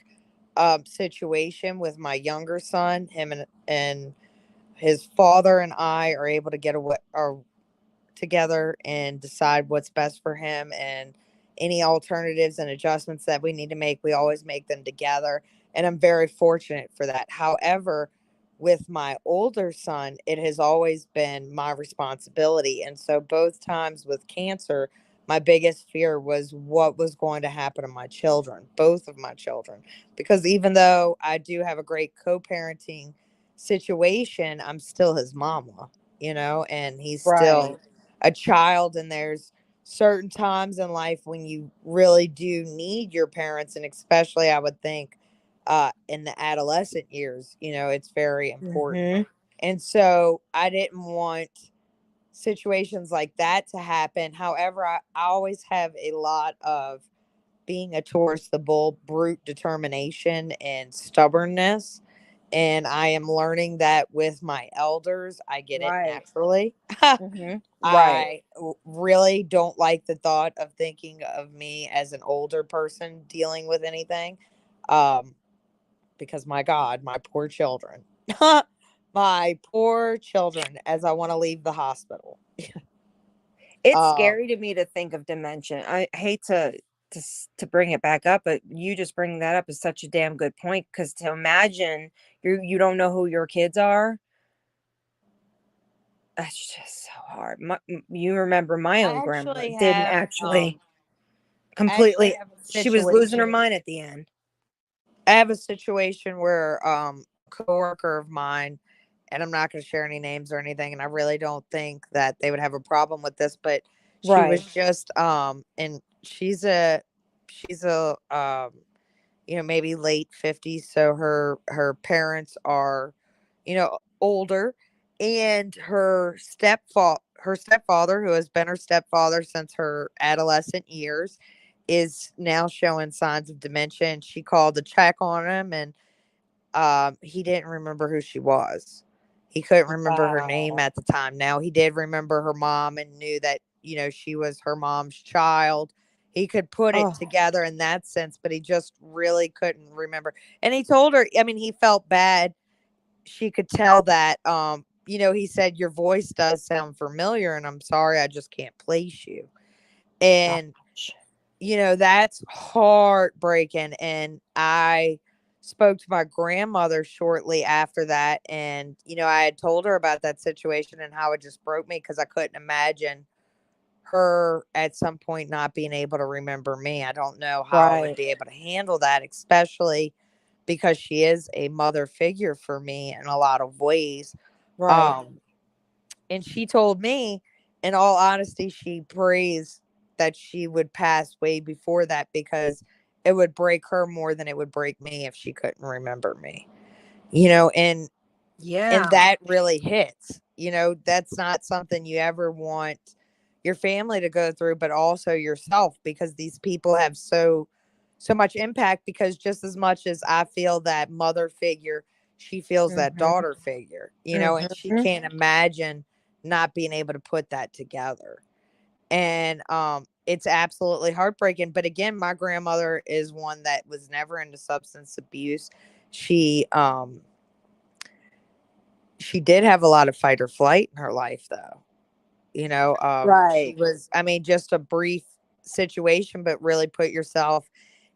situation with my younger son. Him and his father and I are able to get away or together and decide what's best for him, and any alternatives and adjustments that we need to make, we always make them together. And I'm very fortunate for that. However, with my older son, it has always been my responsibility. And so both times with cancer, my biggest fear was what was going to happen to my children, both of my children. Because even though I do have a great co-parenting situation, I'm still his mama, you know, and he's still a child. And there's certain times in life when you really do need your parents. And especially, I would think, in the adolescent years, you know, it's very important. And so I didn't want situations like that to happen. However, I always have a lot of being a Taurus, the bull, brute determination and stubbornness. And I am learning that with my elders, I get it Right. naturally. Mm-hmm. Right. I really don't like the thought of thinking of me as an older person dealing with anything. Because my God, my poor children. My poor children as I want to leave the hospital. It's Um, scary to me to think of dementia. I hate to bring it back up, but you just bring that up is such a damn good point, because to imagine you don't know who your kids are, that's just so hard. You remember my I own grandma actually didn't have actually I actually completely, have a she was losing her situation. mind at the end. I have a situation where a coworker of mine, and I'm not going to share any names or anything, and I really don't think that they would have a problem with this, but she was Right. just and she's a maybe late 50s, so her parents are older, and her stepfather, who has been her stepfather since her adolescent years, is now showing signs of dementia, and she called to check on him, and he didn't remember who she was. He couldn't remember her name Wow. at the time. Now he did remember her mom and knew that, she was her mom's child. He could put it Oh, together in that sense, but he just really couldn't remember. And he told her, I mean, he felt bad. She could tell that, he said, "Your voice does sound familiar, and I'm sorry, I just can't place you." And gosh. that's heartbreaking. And I spoke to my grandmother shortly after that. And, I had told her about that situation and how it just broke me because I couldn't imagine her at some point not being able to remember me. I don't know how I would Right. be able to handle that, especially because she is a mother figure for me in a lot of ways. Right. Um, and she told me, in all honesty, she prays that she would pass way before that because it would break her more than it would break me if she couldn't remember me. And Yeah. that really hits. That's not something you ever want your family to go through, but also yourself, because these people have so much impact, because just as much as I feel that mother figure, she feels that Mm-hmm. daughter figure, and she Mm-hmm. can't imagine not being able to put that together. And it's absolutely heartbreaking. But again, my grandmother is one that was never into substance abuse. She did have a lot of fight or flight in her life, though. She Right. was, I mean, just a brief situation, but really put yourself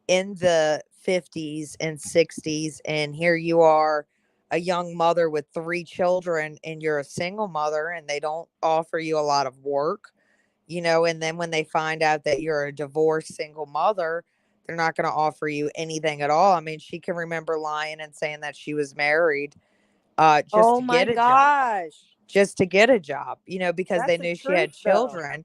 in the 50s and 60s, and here you are, a young mother with 3 children, and you're a single mother, and they don't offer you a lot of work. And then when they find out that you're a divorced single mother, they're not going to offer you anything at all. I mean, she can remember lying and saying that she was married just Oh to my get a job, gosh. because That's they the knew she truth, had though. children.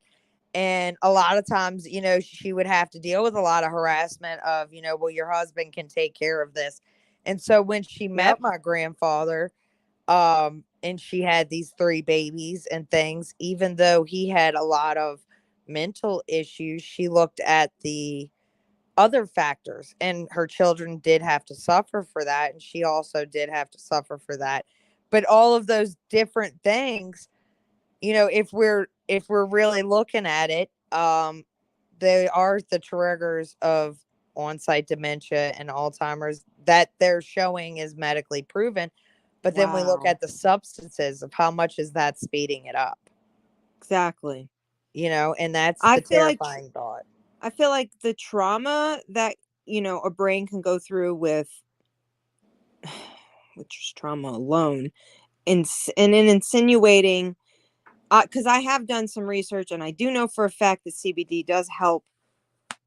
And a lot of times, she would have to deal with a lot of harassment of, well, your husband can take care of this. And so when she met Yep. my grandfather, and she had these 3 babies and things, even though he had a lot of mental issues, she looked at the other factors, and her children did have to suffer for that, and she also did have to suffer for that. But all of those different things, if we're really looking at it, they are the triggers of on-site dementia and Alzheimer's that they're showing is medically proven. But then we look Wow. at the substances of how much is that speeding it up, Exactly. and that's I the feel like terrifying thought. I feel like the trauma that, a brain can go through with just trauma alone, and in insinuating, because I have done some research and I do know for a fact that CBD does help.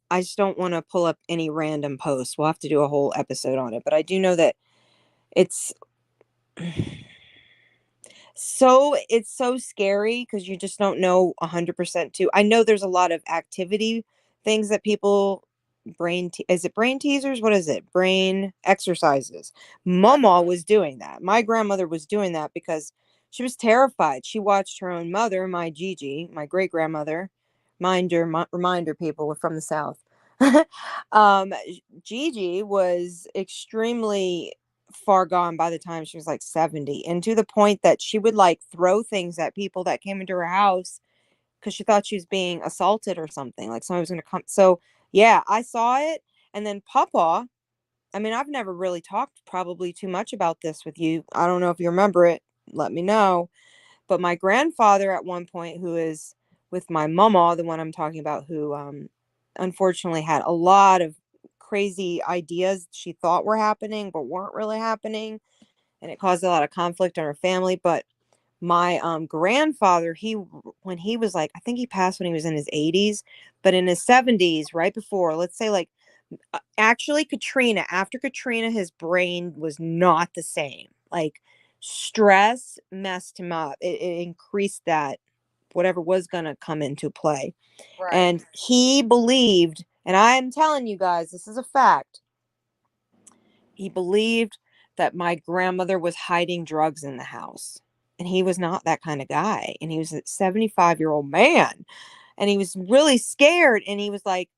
I just don't want to pull up any random posts. We'll have to do a whole episode on it, but I do know that it's so scary because you just don't know 100% too. I know there's a lot of activity things that people is it brain teasers? What is it? Brain exercises. Mama was doing that. My grandmother was doing that because She was terrified. She watched her own mother, my Gigi, my great grandmother. Reminder, people, we're from the South. Gigi was extremely far gone by the time she was like 70, and to the point that she would like throw things at people that came into her house because she thought she was being assaulted or something, like somebody was going to come. So yeah, I saw it. And then Papa, I mean, I've never really talked probably too much about this with you. I don't know if you remember it, let me know. But my grandfather at one point, who is with my mama, the one I'm talking about, who unfortunately had a lot of crazy ideas she thought were happening but weren't really happening, and it caused a lot of conflict in our family. But my grandfather, when he was like, I think he passed when he was in his 80s, but in his 70s, right before, let's say like actually Katrina, after Katrina, his brain was not the same. Like stress messed him up. It increased that whatever was going to come into play. Right. And he believed, and I am telling you guys, this is a fact. He believed that my grandmother was hiding drugs in the house. And he was not that kind of guy. And he was a 75-year-old man. And he was really scared. And he was like,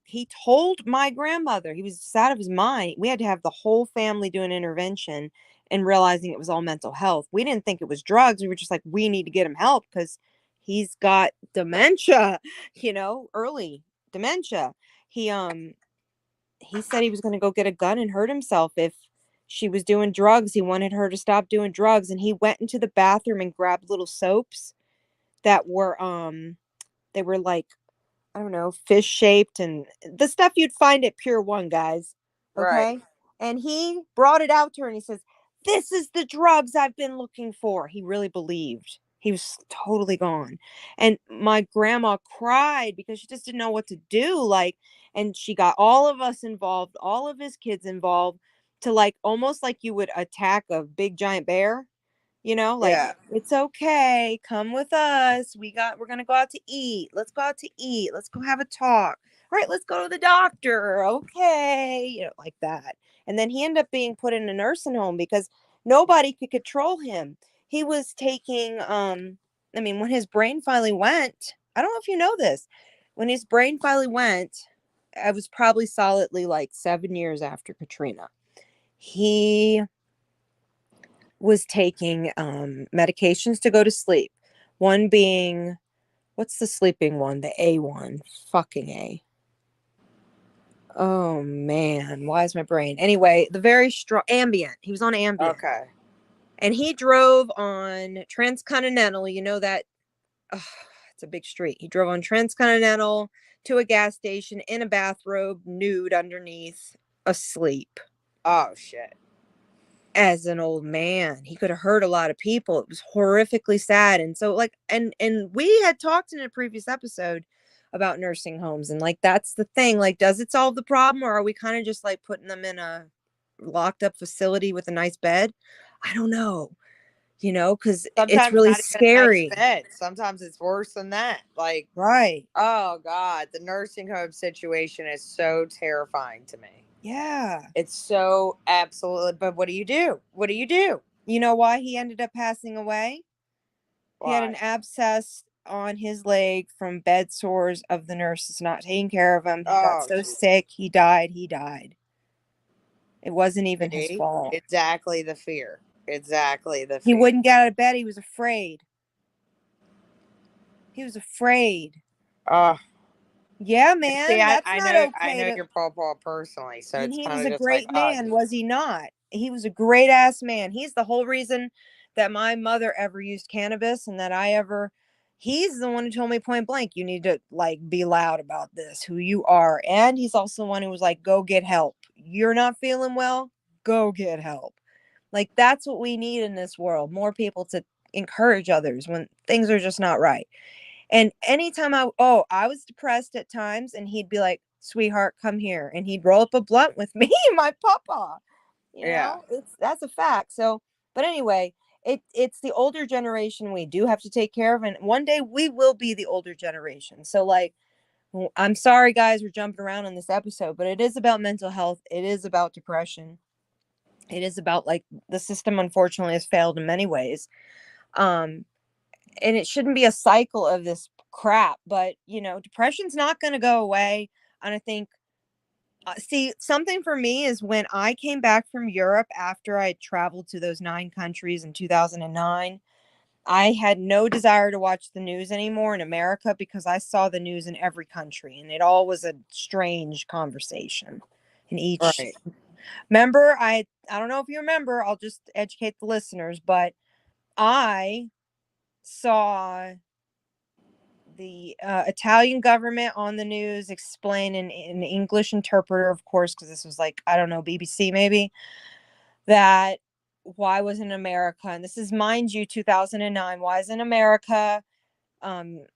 he told my grandmother, he was just out of his mind. We had to have the whole family do an intervention and realizing it was all mental health. We didn't think it was drugs. We were just like, we need to get him help because he's got dementia, early dementia. He said he was going to go get a gun and hurt himself if she was doing drugs. He wanted her to stop doing drugs. And he went into the bathroom and grabbed little soaps that were, they were like, I don't know, fish shaped and the stuff you'd find at Pier 1, guys. Okay. Right. And he brought it out to her and he says, this is the drugs I've been looking for. He really believed. He was totally gone. And my grandma cried because she just didn't know what to do. Like, and she got all of us involved, all of his kids involved, to like almost like you would attack a big giant bear. Like, Yeah. it's okay. Come with us. We're going to go out to eat. Let's go out to eat. Let's go have a talk. All right, let's go to the doctor. Okay. Like that. And then he ended up being put in a nursing home because nobody could control him. He was taking, when his brain finally went, I don't know if you know this, when his brain finally went, I was probably solidly like 7 years after Katrina. He was taking medications to go to sleep. One being, what's the sleeping one? The A one. Fucking A. Oh, man. Why is my brain? Anyway, the very strong Ambien. He was on Ambien. Okay. And he drove on Transcontinental. You know that? It's a big street. He drove on Transcontinental to a gas station in a bathrobe, nude underneath, asleep. Oh, shit. As an old man, he could have hurt a lot of people. It was horrifically sad. And so like, and we had talked in a previous episode about nursing homes, and like, that's the thing, like, does it solve the problem, or are we kind of just like putting them in a locked up facility with a nice bed? I don't know, because it's really scary. Not even a nice bed. Sometimes it's worse than that. Like, Right. Oh God, the nursing home situation is so terrifying to me. Yeah. It's so absolutely, but what do you do? What do you do? You know why he ended up passing away? Why? He had an abscess on his leg from bed sores of the nurses not taking care of him. He got so sick, he died. It wasn't even his fault. Exactly the fear. Exactly the fear. He wouldn't get out of bed. He was afraid. Yeah, man. See, that's I not know, okay. I know your pawpaw personally, so And it's he kind was of a just great like, man, was he not? He was a great ass man. He's the whole reason that my mother ever used cannabis, and that he's the one who told me point blank, you need to like be loud about this, who you are. And he's also the one who was like, go get help. You're not feeling well, go get help. Like, that's what we need in this world. More people to encourage others when things are just not right. And anytime I was depressed at times, and he'd be like, sweetheart, come here. And he'd roll up a blunt with me, my papa. That's a fact. So, but anyway, it's the older generation we do have to take care of. And one day we will be the older generation. So like, I'm sorry, guys, we're jumping around on this episode, but it is about mental health. It is about depression. It is about like the system, unfortunately, has failed in many ways. And it shouldn't be a cycle of this crap, but depression's not going to go away. And I think, see, something for me is when I came back from Europe after I traveled to those 9 countries in 2009, I had no desire to watch the news anymore in America because I saw the news in every country and it all was a strange conversation in each. Right. Remember, I don't know if you remember, I'll just educate the listeners, but I saw the Italian government on the news explain in an English interpreter, of course, because this was like, I don't know, BBC maybe, that why wasn't America, and this is, mind you, 2009, why isn't America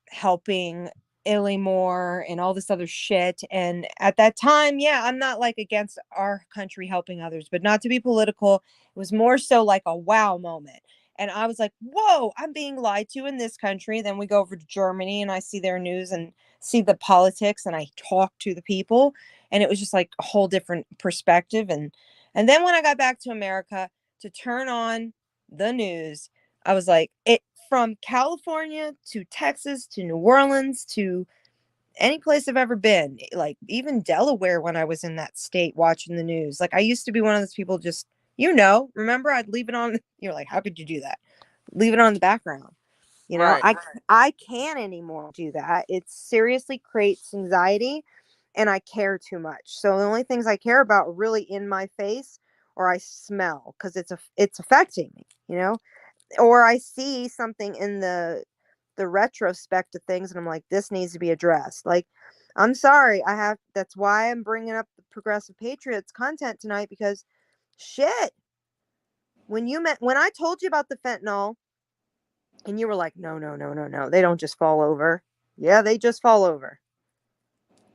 helping Illy more and all this other shit? And at that time, yeah, I'm not like against our country helping others, but not to be political. It was more so like a wow moment. And I was like, whoa, I'm being lied to in this country. Then we go over to Germany and I see their news and see the politics and I talk to the people. And it was just like a whole different perspective. And then when I got back to America to turn on the news, I was like, it, from California to Texas to New Orleans to any place I've ever been, like even Delaware when I was in that state watching the news. Like I used to be one of those people just, remember I'd leave it on. You're like, how could you do that? Leave it on the background. Right. I can't anymore do that. It seriously creates anxiety and I care too much. So the only things I care about are really in my face or I smell because it's affecting me, or I see something in the retrospect of things and I'm like, this needs to be addressed. Like, I'm sorry, that's why I'm bringing up the Progressive Patriots content tonight, because shit, when I told you about the fentanyl and you were like, no, they don't just fall over. Yeah, they just fall over.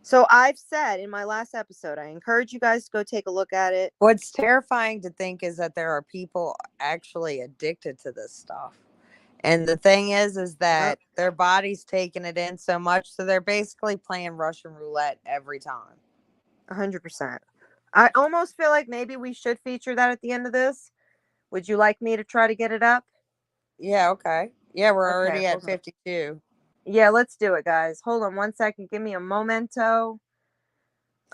So I've said in my last episode, I encourage you guys to go take a look at it. What's terrifying to think is that there are people actually addicted to this stuff. And the thing is that their body's taking it in so much, so they're basically playing Russian roulette every time. 100%. I almost feel like maybe we should feature that at the end of this. Would you like me to try to get it up? Yeah, okay. Yeah, we're already at 52. Yeah, let's do it, guys. Hold on 1 second. Give me a momento.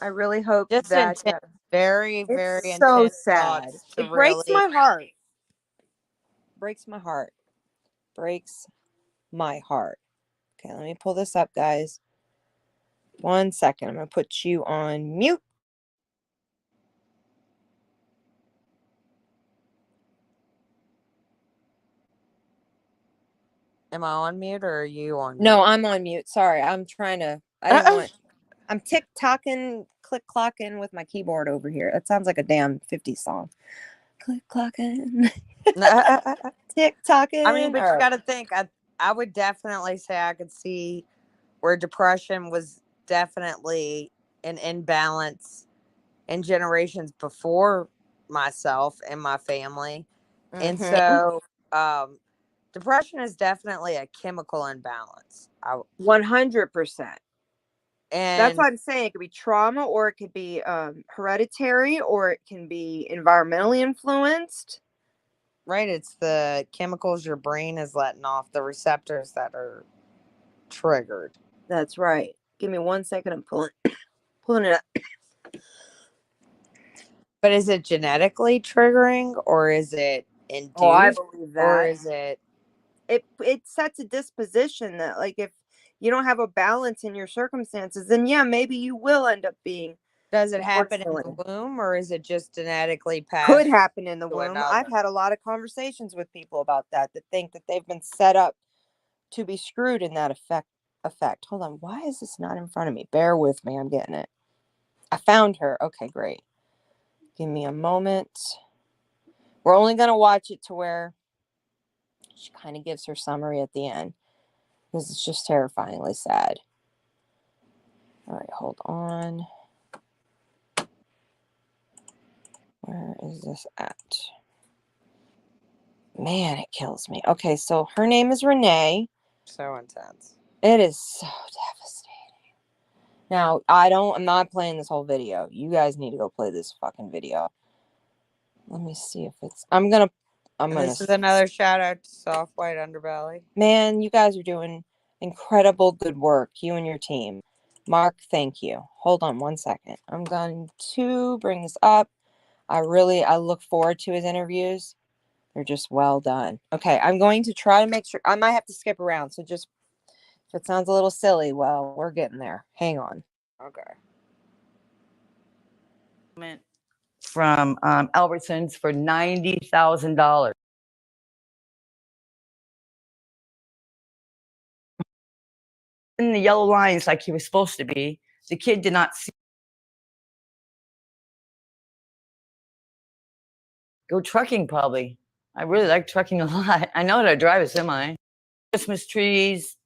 I really hope Just that intense, very, very it's so intense sad. thoughts to It breaks really... my heart. Breaks my heart. Breaks my heart. Okay, let me pull this up, guys. 1 second. I'm going to put you on mute. Am I on mute or are you on mute? No, I'm on mute. Sorry. I'm trying to, I'm tick-tocking, click-clocking with my keyboard over here. That sounds like a damn 50s song. Click-clocking. Tick-tocking. I mean, but you got to think, I would definitely say I could see where depression was definitely an imbalance in generations before myself and my family. Mm-hmm. And so depression is definitely a chemical imbalance. 100%. And that's what I'm saying. It could be trauma, or it could be hereditary, or it can be environmentally influenced. Right. It's the chemicals your brain is letting off, the receptors that are triggered. That's right. Give me 1 second. I'm pulling it up. But is it genetically triggering, or is it induced? Oh, I believe that. Or is it sets a disposition that, like, if you don't have a balance in your circumstances, then yeah, maybe you will end up being. Does it happen in the womb, or is it just genetically passed? Could happen in the womb. I've had a lot of conversations with people about that think that they've been set up to be screwed in that effect. Hold on. Why is this not in front of me? Bear with me. I'm getting it. I found her. Okay, great. Give me a moment. We're only going to watch it to where she kind of gives her summary at the end, because it's just terrifyingly sad. All right, hold on. Where is this at? Man, it kills me. Okay, so her name is Renee. So intense. It is so devastating. Now, I'm not playing this whole video. You guys need to go play this fucking video. Let me see if it's, I'm going to I'm And gonna. this is another shout out to Soft White Underbelly. Man, you guys are doing incredible good work. You and your team. Mark, thank you. Hold on one second. I'm going to bring this up. I look forward to his interviews. They're just well done. Okay, I'm going to try to make sure. I might have to skip around, so just if it sounds a little silly, well, we're getting there. Hang on. Okay. From Albertsons for $90,000. In the yellow lines like he was supposed to be. The kid did not see. Go trucking, probably. I really like trucking a lot. I know how to drive a semi. Christmas trees,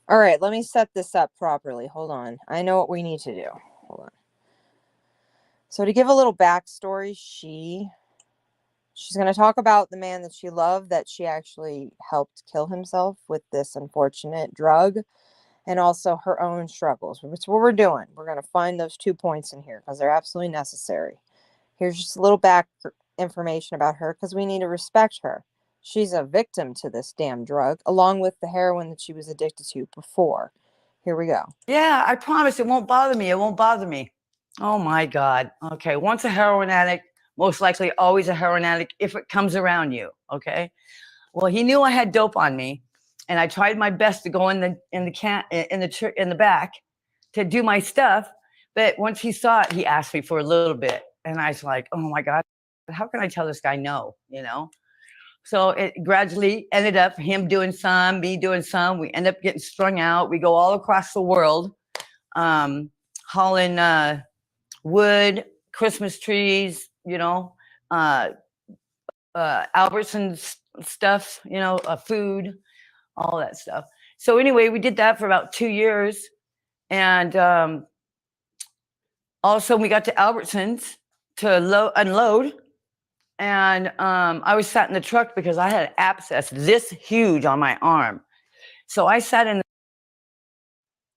All right, let me set this up properly. Hold on. I know what we need to do. Hold on. So to give a little backstory, she's going to talk about the man that she loved, that she actually helped kill himself with this unfortunate drug, and also her own struggles. That's what we're doing. We're going to find those 2 points in here because they're absolutely necessary. Here's just a little back information about her because we need to respect her. She's a victim to this damn drug, along with the heroin that she was addicted to before. Here we go. Yeah, I promise it won't bother me. It won't bother me. Oh my God. Okay. Once a heroin addict, most likely always a heroin addict if it comes around you. Okay. Well, he knew I had dope on me, and I tried my best to go in the back to do my stuff. But once he saw it, he asked me for a little bit, and I was like, "Oh my God, how can I tell this guy no?" So it gradually ended up him doing some, me doing some. We end up getting strung out. We go all across the world, hauling wood, Christmas trees, Albertsons stuff, food, all that stuff. So anyway, we did that for about 2 years. And also we got to Albertsons to unload. And I was sat in the truck because I had an abscess this huge on my arm. So I sat in.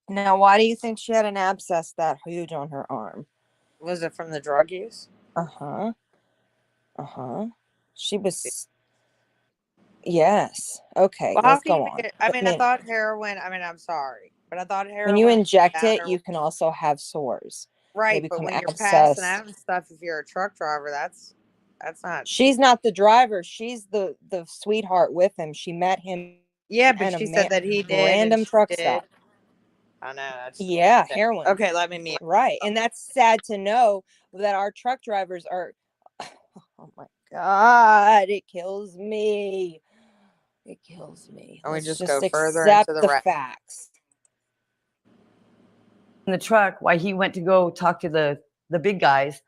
Now, why do you think she had an abscess that huge on her arm? Was it from the drug use? Uh-huh. She was... Yes. Okay, Well, let's go on. I thought heroin, I'm sorry, but I thought heroin. When you inject it, you can also have sores. Right, but when you're passing out and stuff, if you're a truck driver, that's not. She's not the driver. She's the sweetheart with him. She met him. Yeah, but she said that he did. Random truck stop. I know. That's heroin. Okay, let me mute. Right, and that's sad to know that our truck drivers are. Oh my God! It kills me. It kills me. And we just go further accept into the facts. In the truck while he went to go talk to the big guys,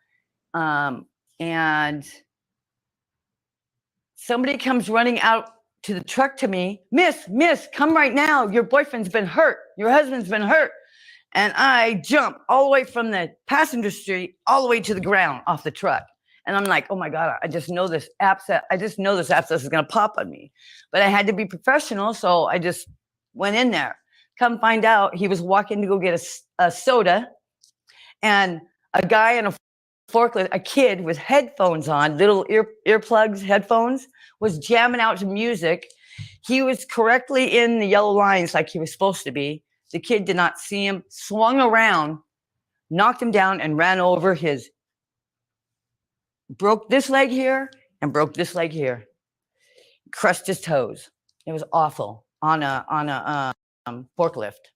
and somebody comes running out to the truck to me. Miss, come right now. Your boyfriend's been hurt. Your husband's been hurt. And I jump all the way from the passenger seat all the way to the ground off the truck. And I'm like, oh my God, I just know this abscess is going to pop on me. But I had to be professional, so I just went in there. Come find out, he was walking to go get a soda, and a guy in a forklift, a kid with headphones on, little earplugs, headphones, was jamming out to music. He was correctly in the yellow lines like he was supposed to be. The kid did not see him, swung around, knocked him down, and ran over broke this leg here and broke this leg here. Crushed his toes. It was awful on a forklift.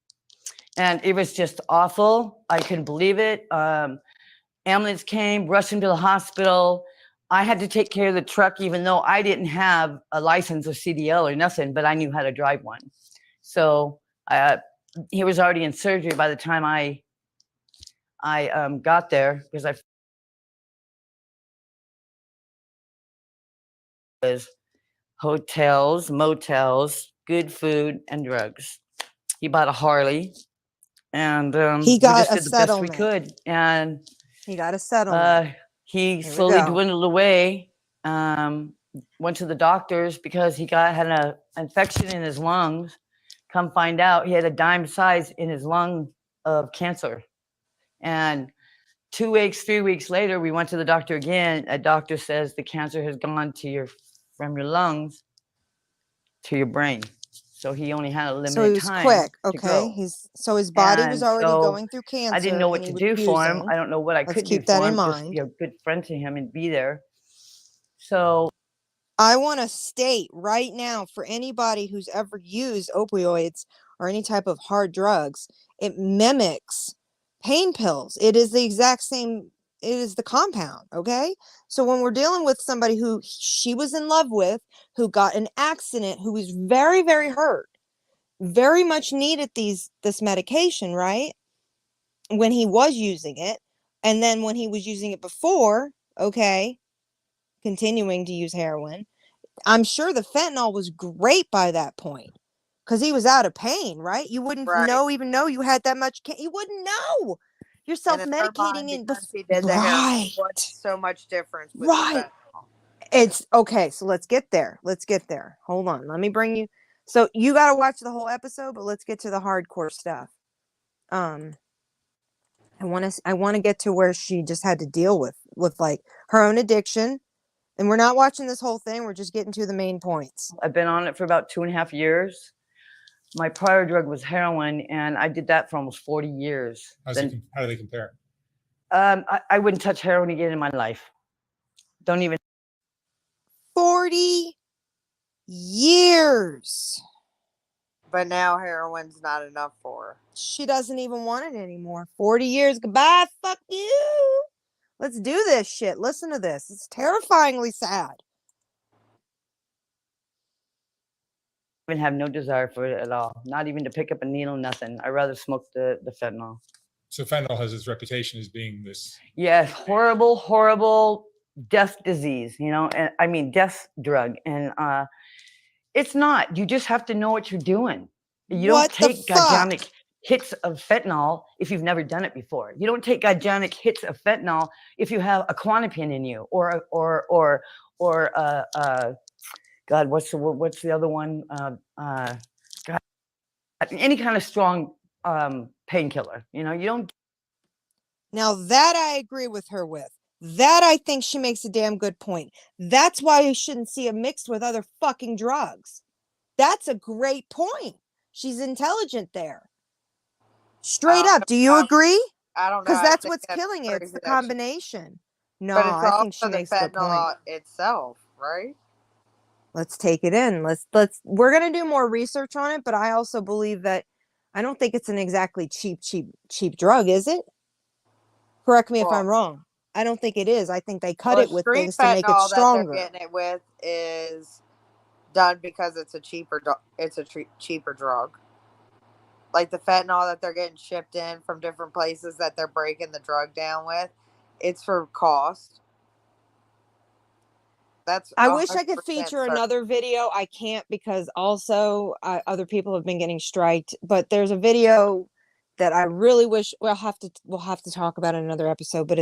And it was just awful. I couldn't believe it. Ambulance came, rushed him to the hospital. I had to take care of the truck, even though I didn't have a license or CDL or nothing, but I knew how to drive one. So he was already in surgery by the time I got there, because I was hotels, motels, good food, and drugs. He bought a Harley, and he got we just did the best we could. And he got a settlement. He slowly dwindled away. Went to the doctors because he had an infection in his lungs. Come find out, he had a dime size in his lung of cancer. And 2 weeks, 3 weeks later, we went to the doctor again. A doctor says the cancer has gone from your lungs to your brain. So he only had a limited So he was time quick. to Okay. go. So his body was And already so going through cancer. I didn't know what and to he was do for him. using. I don't know what I Let's could do keep that for in him. Just mind. be a good friend to him and be there. So I want to state right now, for anybody who's ever used opioids or any type of hard drugs, it mimics pain pills. It is the exact same. It is the compound. Okay. So when we're dealing with somebody who she was in love with, who got an accident, who was very, very hurt, very much needed this medication, right? When he was using it. And then when he was using it before, okay, continuing to use heroin, I'm sure the fentanyl was great by that point because he was out of pain, right? You wouldn't even know you had that much. You wouldn't know. You're And in her self-medicating mind, in because he did that, right. what's so much difference with the fentanyl? It's okay. So let's get there. Hold on. Let me bring you. So you got to watch the whole episode, but let's get to the hardcore stuff. I want to get to where she just had to deal with like her own addiction. And we're not watching this whole thing. We're just getting to the main points. I've been on it for about 2.5 years. My prior drug was heroin, and I did that for almost 40 years. How do they compare? I wouldn't touch heroin again in my life. Don't even. 40 years. But now heroin's not enough for her. She doesn't even want it anymore. 40 years. Goodbye. Fuck you. Let's do this shit. Listen to this. It's terrifyingly sad. I even have no desire for it at all. Not even to pick up a needle, nothing. I'd rather smoke the fentanyl. So fentanyl has its reputation as being this. Yes, horrible, horrible death disease, and I mean death drug. And it's not. You just have to know what you're doing. You don't take gigantic hits of fentanyl if you've never done it before. You don't take gigantic hits of fentanyl if you have a Klonopin in you or God, what's the other one? God, any kind of strong painkiller. You don't. Now that I agree with her with. That I think she makes a damn good point. That's why you shouldn't see it mixed with other fucking drugs. That's a great point. She's intelligent there. Straight up. Do you agree? I don't know. Because that's what's killing it. It's the combination. No, but it's I think she also makes a good point. fentanyl itself, right? Let's take it in. We're going to do more research on it, but I also believe that I don't think it's an exactly cheap drug, is it? Correct me if I'm wrong. I don't think it is. I think they cut it with things to make it stronger. That they're getting it with is done because it's a cheaper drug. Like the fentanyl that they're getting shipped in from different places that they're breaking the drug down with, it's for cost. I wish I could feature another video. I can't because also other people have been getting striked. But there's a video that I really wish we'll have to talk about in another episode. But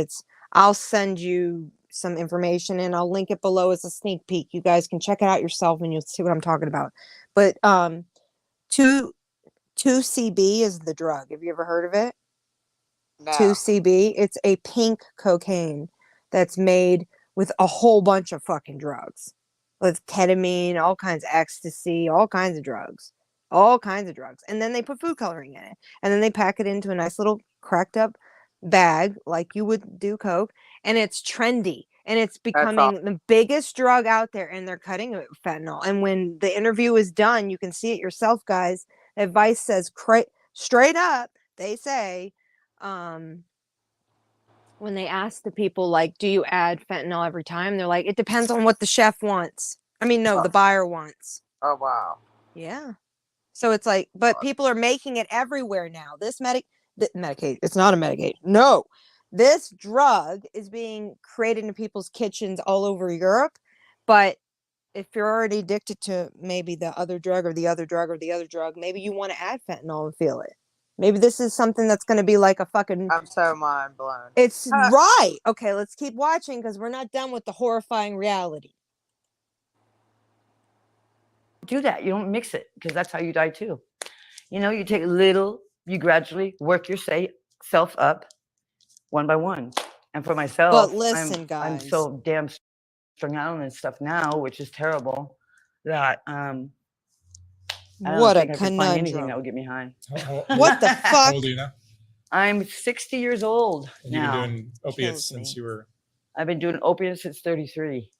I'll send you some information and I'll link it below as a sneak peek. You guys can check it out yourself and you'll see what I'm talking about. But 2CB is the drug. Have you ever heard of it? No. 2CB. It's a pink cocaine that's made with a whole bunch of fucking drugs, with ketamine, all kinds of ecstasy, all kinds of drugs. And then they put food coloring in it. And then they pack it into a nice little cracked up bag like you would do coke. And it's trendy. And it's becoming the biggest drug out there. And they're cutting it with fentanyl. And when the interview is done, you can see it yourself, guys. Advice says straight up, they say, when they ask the people, like, do you add fentanyl every time? They're like, it depends on what the chef wants. I mean, no, the buyer wants. Oh, wow. Yeah. So it's like, but people are making it everywhere now. This medication, it's not a medication. No, this drug is being created in people's kitchens all over Europe. But if you're already addicted to maybe the other drug or the other drug or the other drug, maybe you want to add fentanyl and feel it. Maybe this is something that's going to be like a fucking... I'm so mind blown. It's right. Okay, let's keep watching because we're not done with the horrifying reality. Do that. You don't mix it because that's how you die too. You take a little, you gradually work yourself up one by one. And for myself, listen, I'm guys. so damn strung out and stuff now, which is terrible, that I don't What a think I could find anything that conundrum. would get me high. What the How fuck? old are you now? I'm 60 years old And you've been now. doing opiates Kills since me. you were. I've been doing opiates since 33.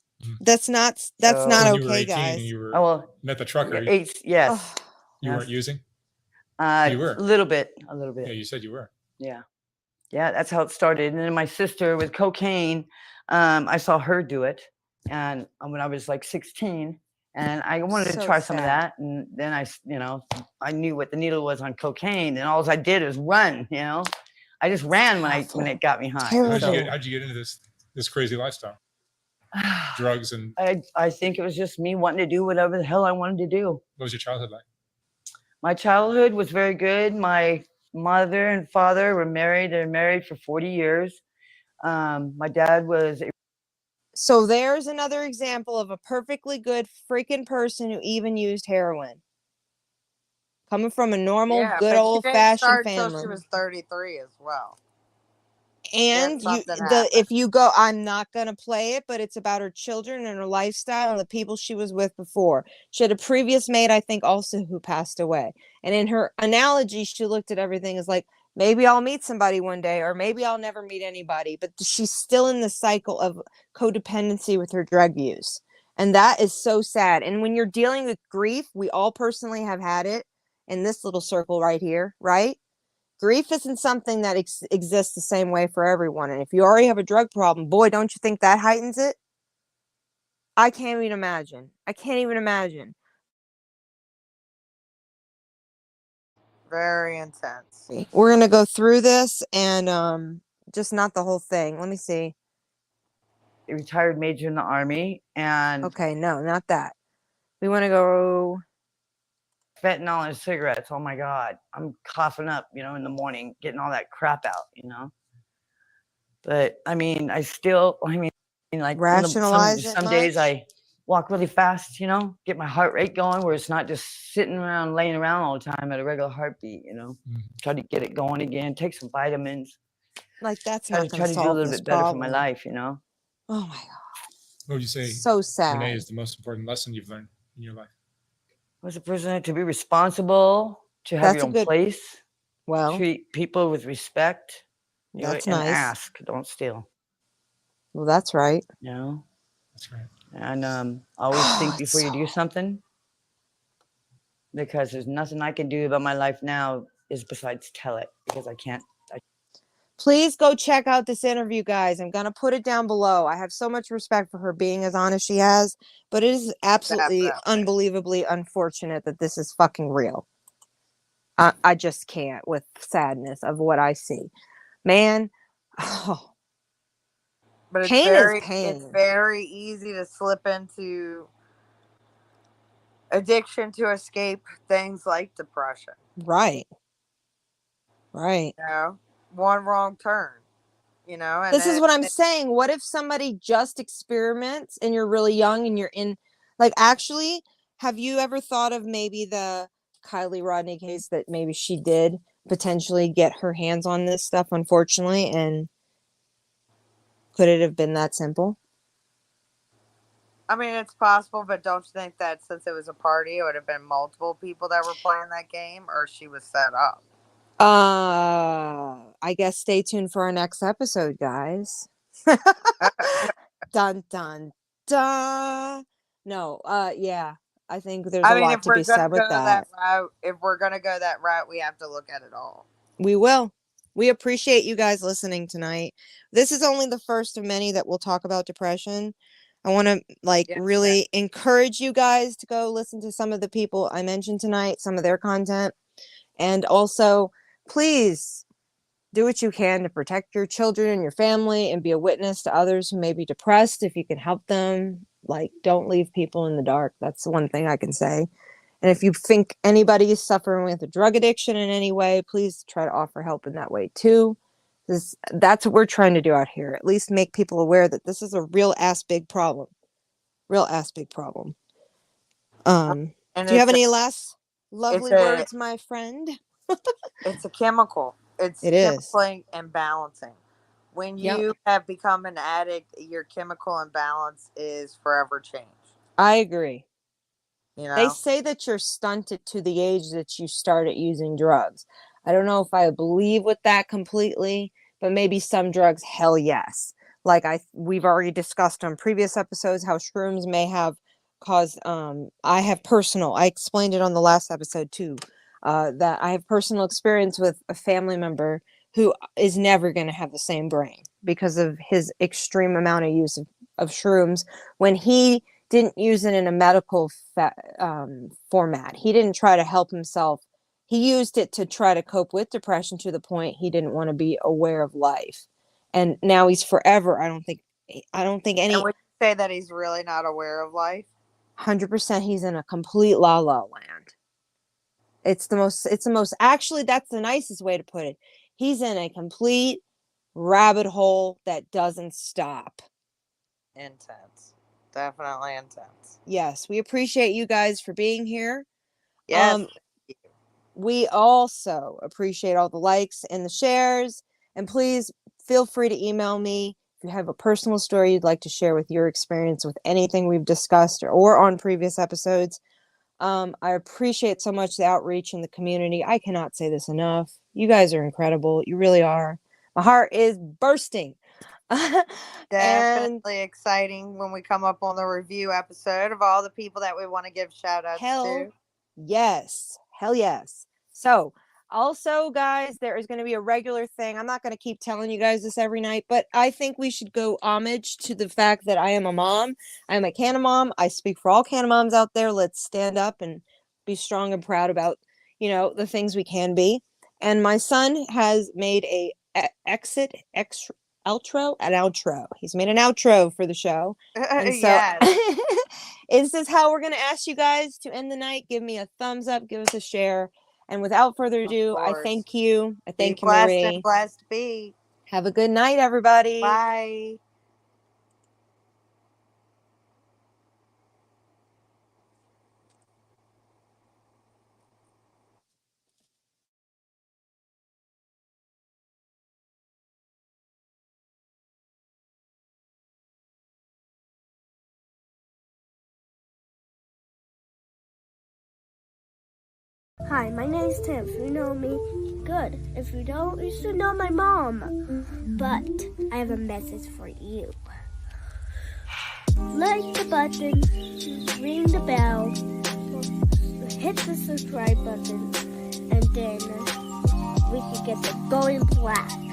That's not So- not when you were okay, 18 guys. and you were Oh well, met the trucker. yes. Ugh. You weren't Yes. using. You were. a little bit. Yeah, you said you were. Yeah, that's how it started. And then my sister with cocaine, I saw her do it, and when I was like 16, and I wanted to So try some of sad. that, and then I knew what the needle was on cocaine, and all I did was run. I just ran when it got me high. Terrible. How'd you get into this crazy lifestyle? Drugs and. I think it was just me wanting to do whatever the hell I wanted to do. What was your childhood like? My childhood was very good. My mother and father were married. They were married for 40 years. My dad was So there's another example of a perfectly good freaking person who even used heroin. Coming from a normal, Yeah, good but she old didn't fashioned start until family. she was 33 as well. And something happened. if you go, I'm not gonna play it, but it's about her children and her lifestyle and the people she was with before. She had a previous mate, I think, also who passed away. And in her analogy, she looked at everything as like, maybe I'll meet somebody one day, or maybe I'll never meet anybody. But she's still in the cycle of codependency with her drug use. And that is so sad. And when you're dealing with grief, we all personally have had it in this little circle right here, right? Grief isn't something that exists the same way for everyone. And if you already have a drug problem, boy, don't you think that heightens it? I can't even imagine. Very intense. We're going to go through this and just not the whole thing. Let me see. a retired major in the Army, and Okay, no, not that. We want to go fentanyl and cigarettes. Oh my God, I'm coughing up, in the morning, getting all that crap out. But I mean, like rationalize some days I walk really fast, get my heart rate going where it's not just sitting around, laying around all the time at a regular heartbeat, Try to get it going again, take some vitamins. Like that's try not to going to do a solve little this bit better for problem. my life, Oh my God. What would you say, so sad, Renee, is the most important lesson you've learned in your life? Was a person to be responsible, to have your own place, treat people with respect, that's and nice. ask, don't steal. Well, that's right. That's right. And always think before you do something, because there's nothing I can do about my life now is besides tell it, because I can't. Please go check out this interview, guys. I'm going to put it down below. I have so much respect for her being as honest as she has, but it is absolutely unbelievably unfortunate that this is fucking real. I just can't with sadness of what I see. Man, But pain is pain. It's very easy to slip into addiction to escape things like depression. Right. One wrong turn. And this is what I'm saying. What if somebody just experiments and you're really young and you're in, like, actually, have you ever thought of maybe the Kylie Rodney case that maybe she did potentially get her hands on this stuff, unfortunately, and could it have been that simple? I mean, it's possible, but don't you think that since it was a party, it would have been multiple people that were playing that game, or she was set up? I guess stay tuned for our next episode, guys. Dun dun dun. No, yeah. I think there's a lot to be said with that. If we're gonna go that route, we have to look at it all. We will. We appreciate you guys listening tonight. This is only the first of many that we'll talk about depression. I want to really encourage you guys to go listen to some of the people I mentioned tonight, some of their content. And also, please do what you can to protect your children and your family and be a witness to others who may be depressed if you can help them. Don't leave people in the dark. That's the one thing I can say. And if you think anybody is suffering with a drug addiction in any way, please try to offer help in that way too. That's what we're trying to do out here. At least make people aware that this is a real ass big problem. Do you have any last lovely words, my friend? It's a chemical. It's chemically and balancing. When Yep. you have become an addict, your chemical imbalance is forever changed. I agree. You know? They say that you're stunted to the age that you started using drugs. I don't know if I believe with that completely, but maybe some drugs, hell yes. Like we've already discussed on previous episodes how shrooms may have caused I explained it on the last episode too, that I have personal experience with a family member who is never going to have the same brain because of his extreme amount of use of shrooms. When he didn't use it in a medical format. He didn't try to help himself. He used it to try to cope with depression to the point he didn't want to be aware of life. And now he's forever. I don't think any. And would you say that he's really not aware of life? 100% he's in a complete la la land. It's the most, actually, that's the nicest way to put it. He's in a complete rabbit hole that doesn't stop. Intense. Definitely intense. Yes, we appreciate you guys for being here. Yes. We also appreciate all the likes and the shares. And please feel free to email me if you have a personal story you'd like to share with your experience with anything we've discussed or on previous episodes. I appreciate so much the outreach in the community. I cannot say this enough. You guys are incredible. You really are. My heart is bursting. Definitely exciting when we come up on the review episode of all the people that we want to give shout outs to. Yes. Hell yes. So also, guys, there is going to be a regular thing. I'm not going to keep telling you guys this every night, but I think we should go homage to the fact that I am a mom. I am a Canna mom. I speak for all Canna moms out there. Let's stand up and be strong and proud about, the things we can be. And my son has made an outro. He's made an outro for the show. And so this is how we're going to ask you guys to end the night. Give me a thumbs up. Give us a share. And without further ado, I thank you. I thank you, blessed Marie. And blessed be. Have a good night, everybody. Bye. Hi, my name is Tim. If you know me, good. If you don't, you should know my mom. But I have a message for you. Like the button, ring the bell, hit the subscribe button, and then we can get the golden plaque.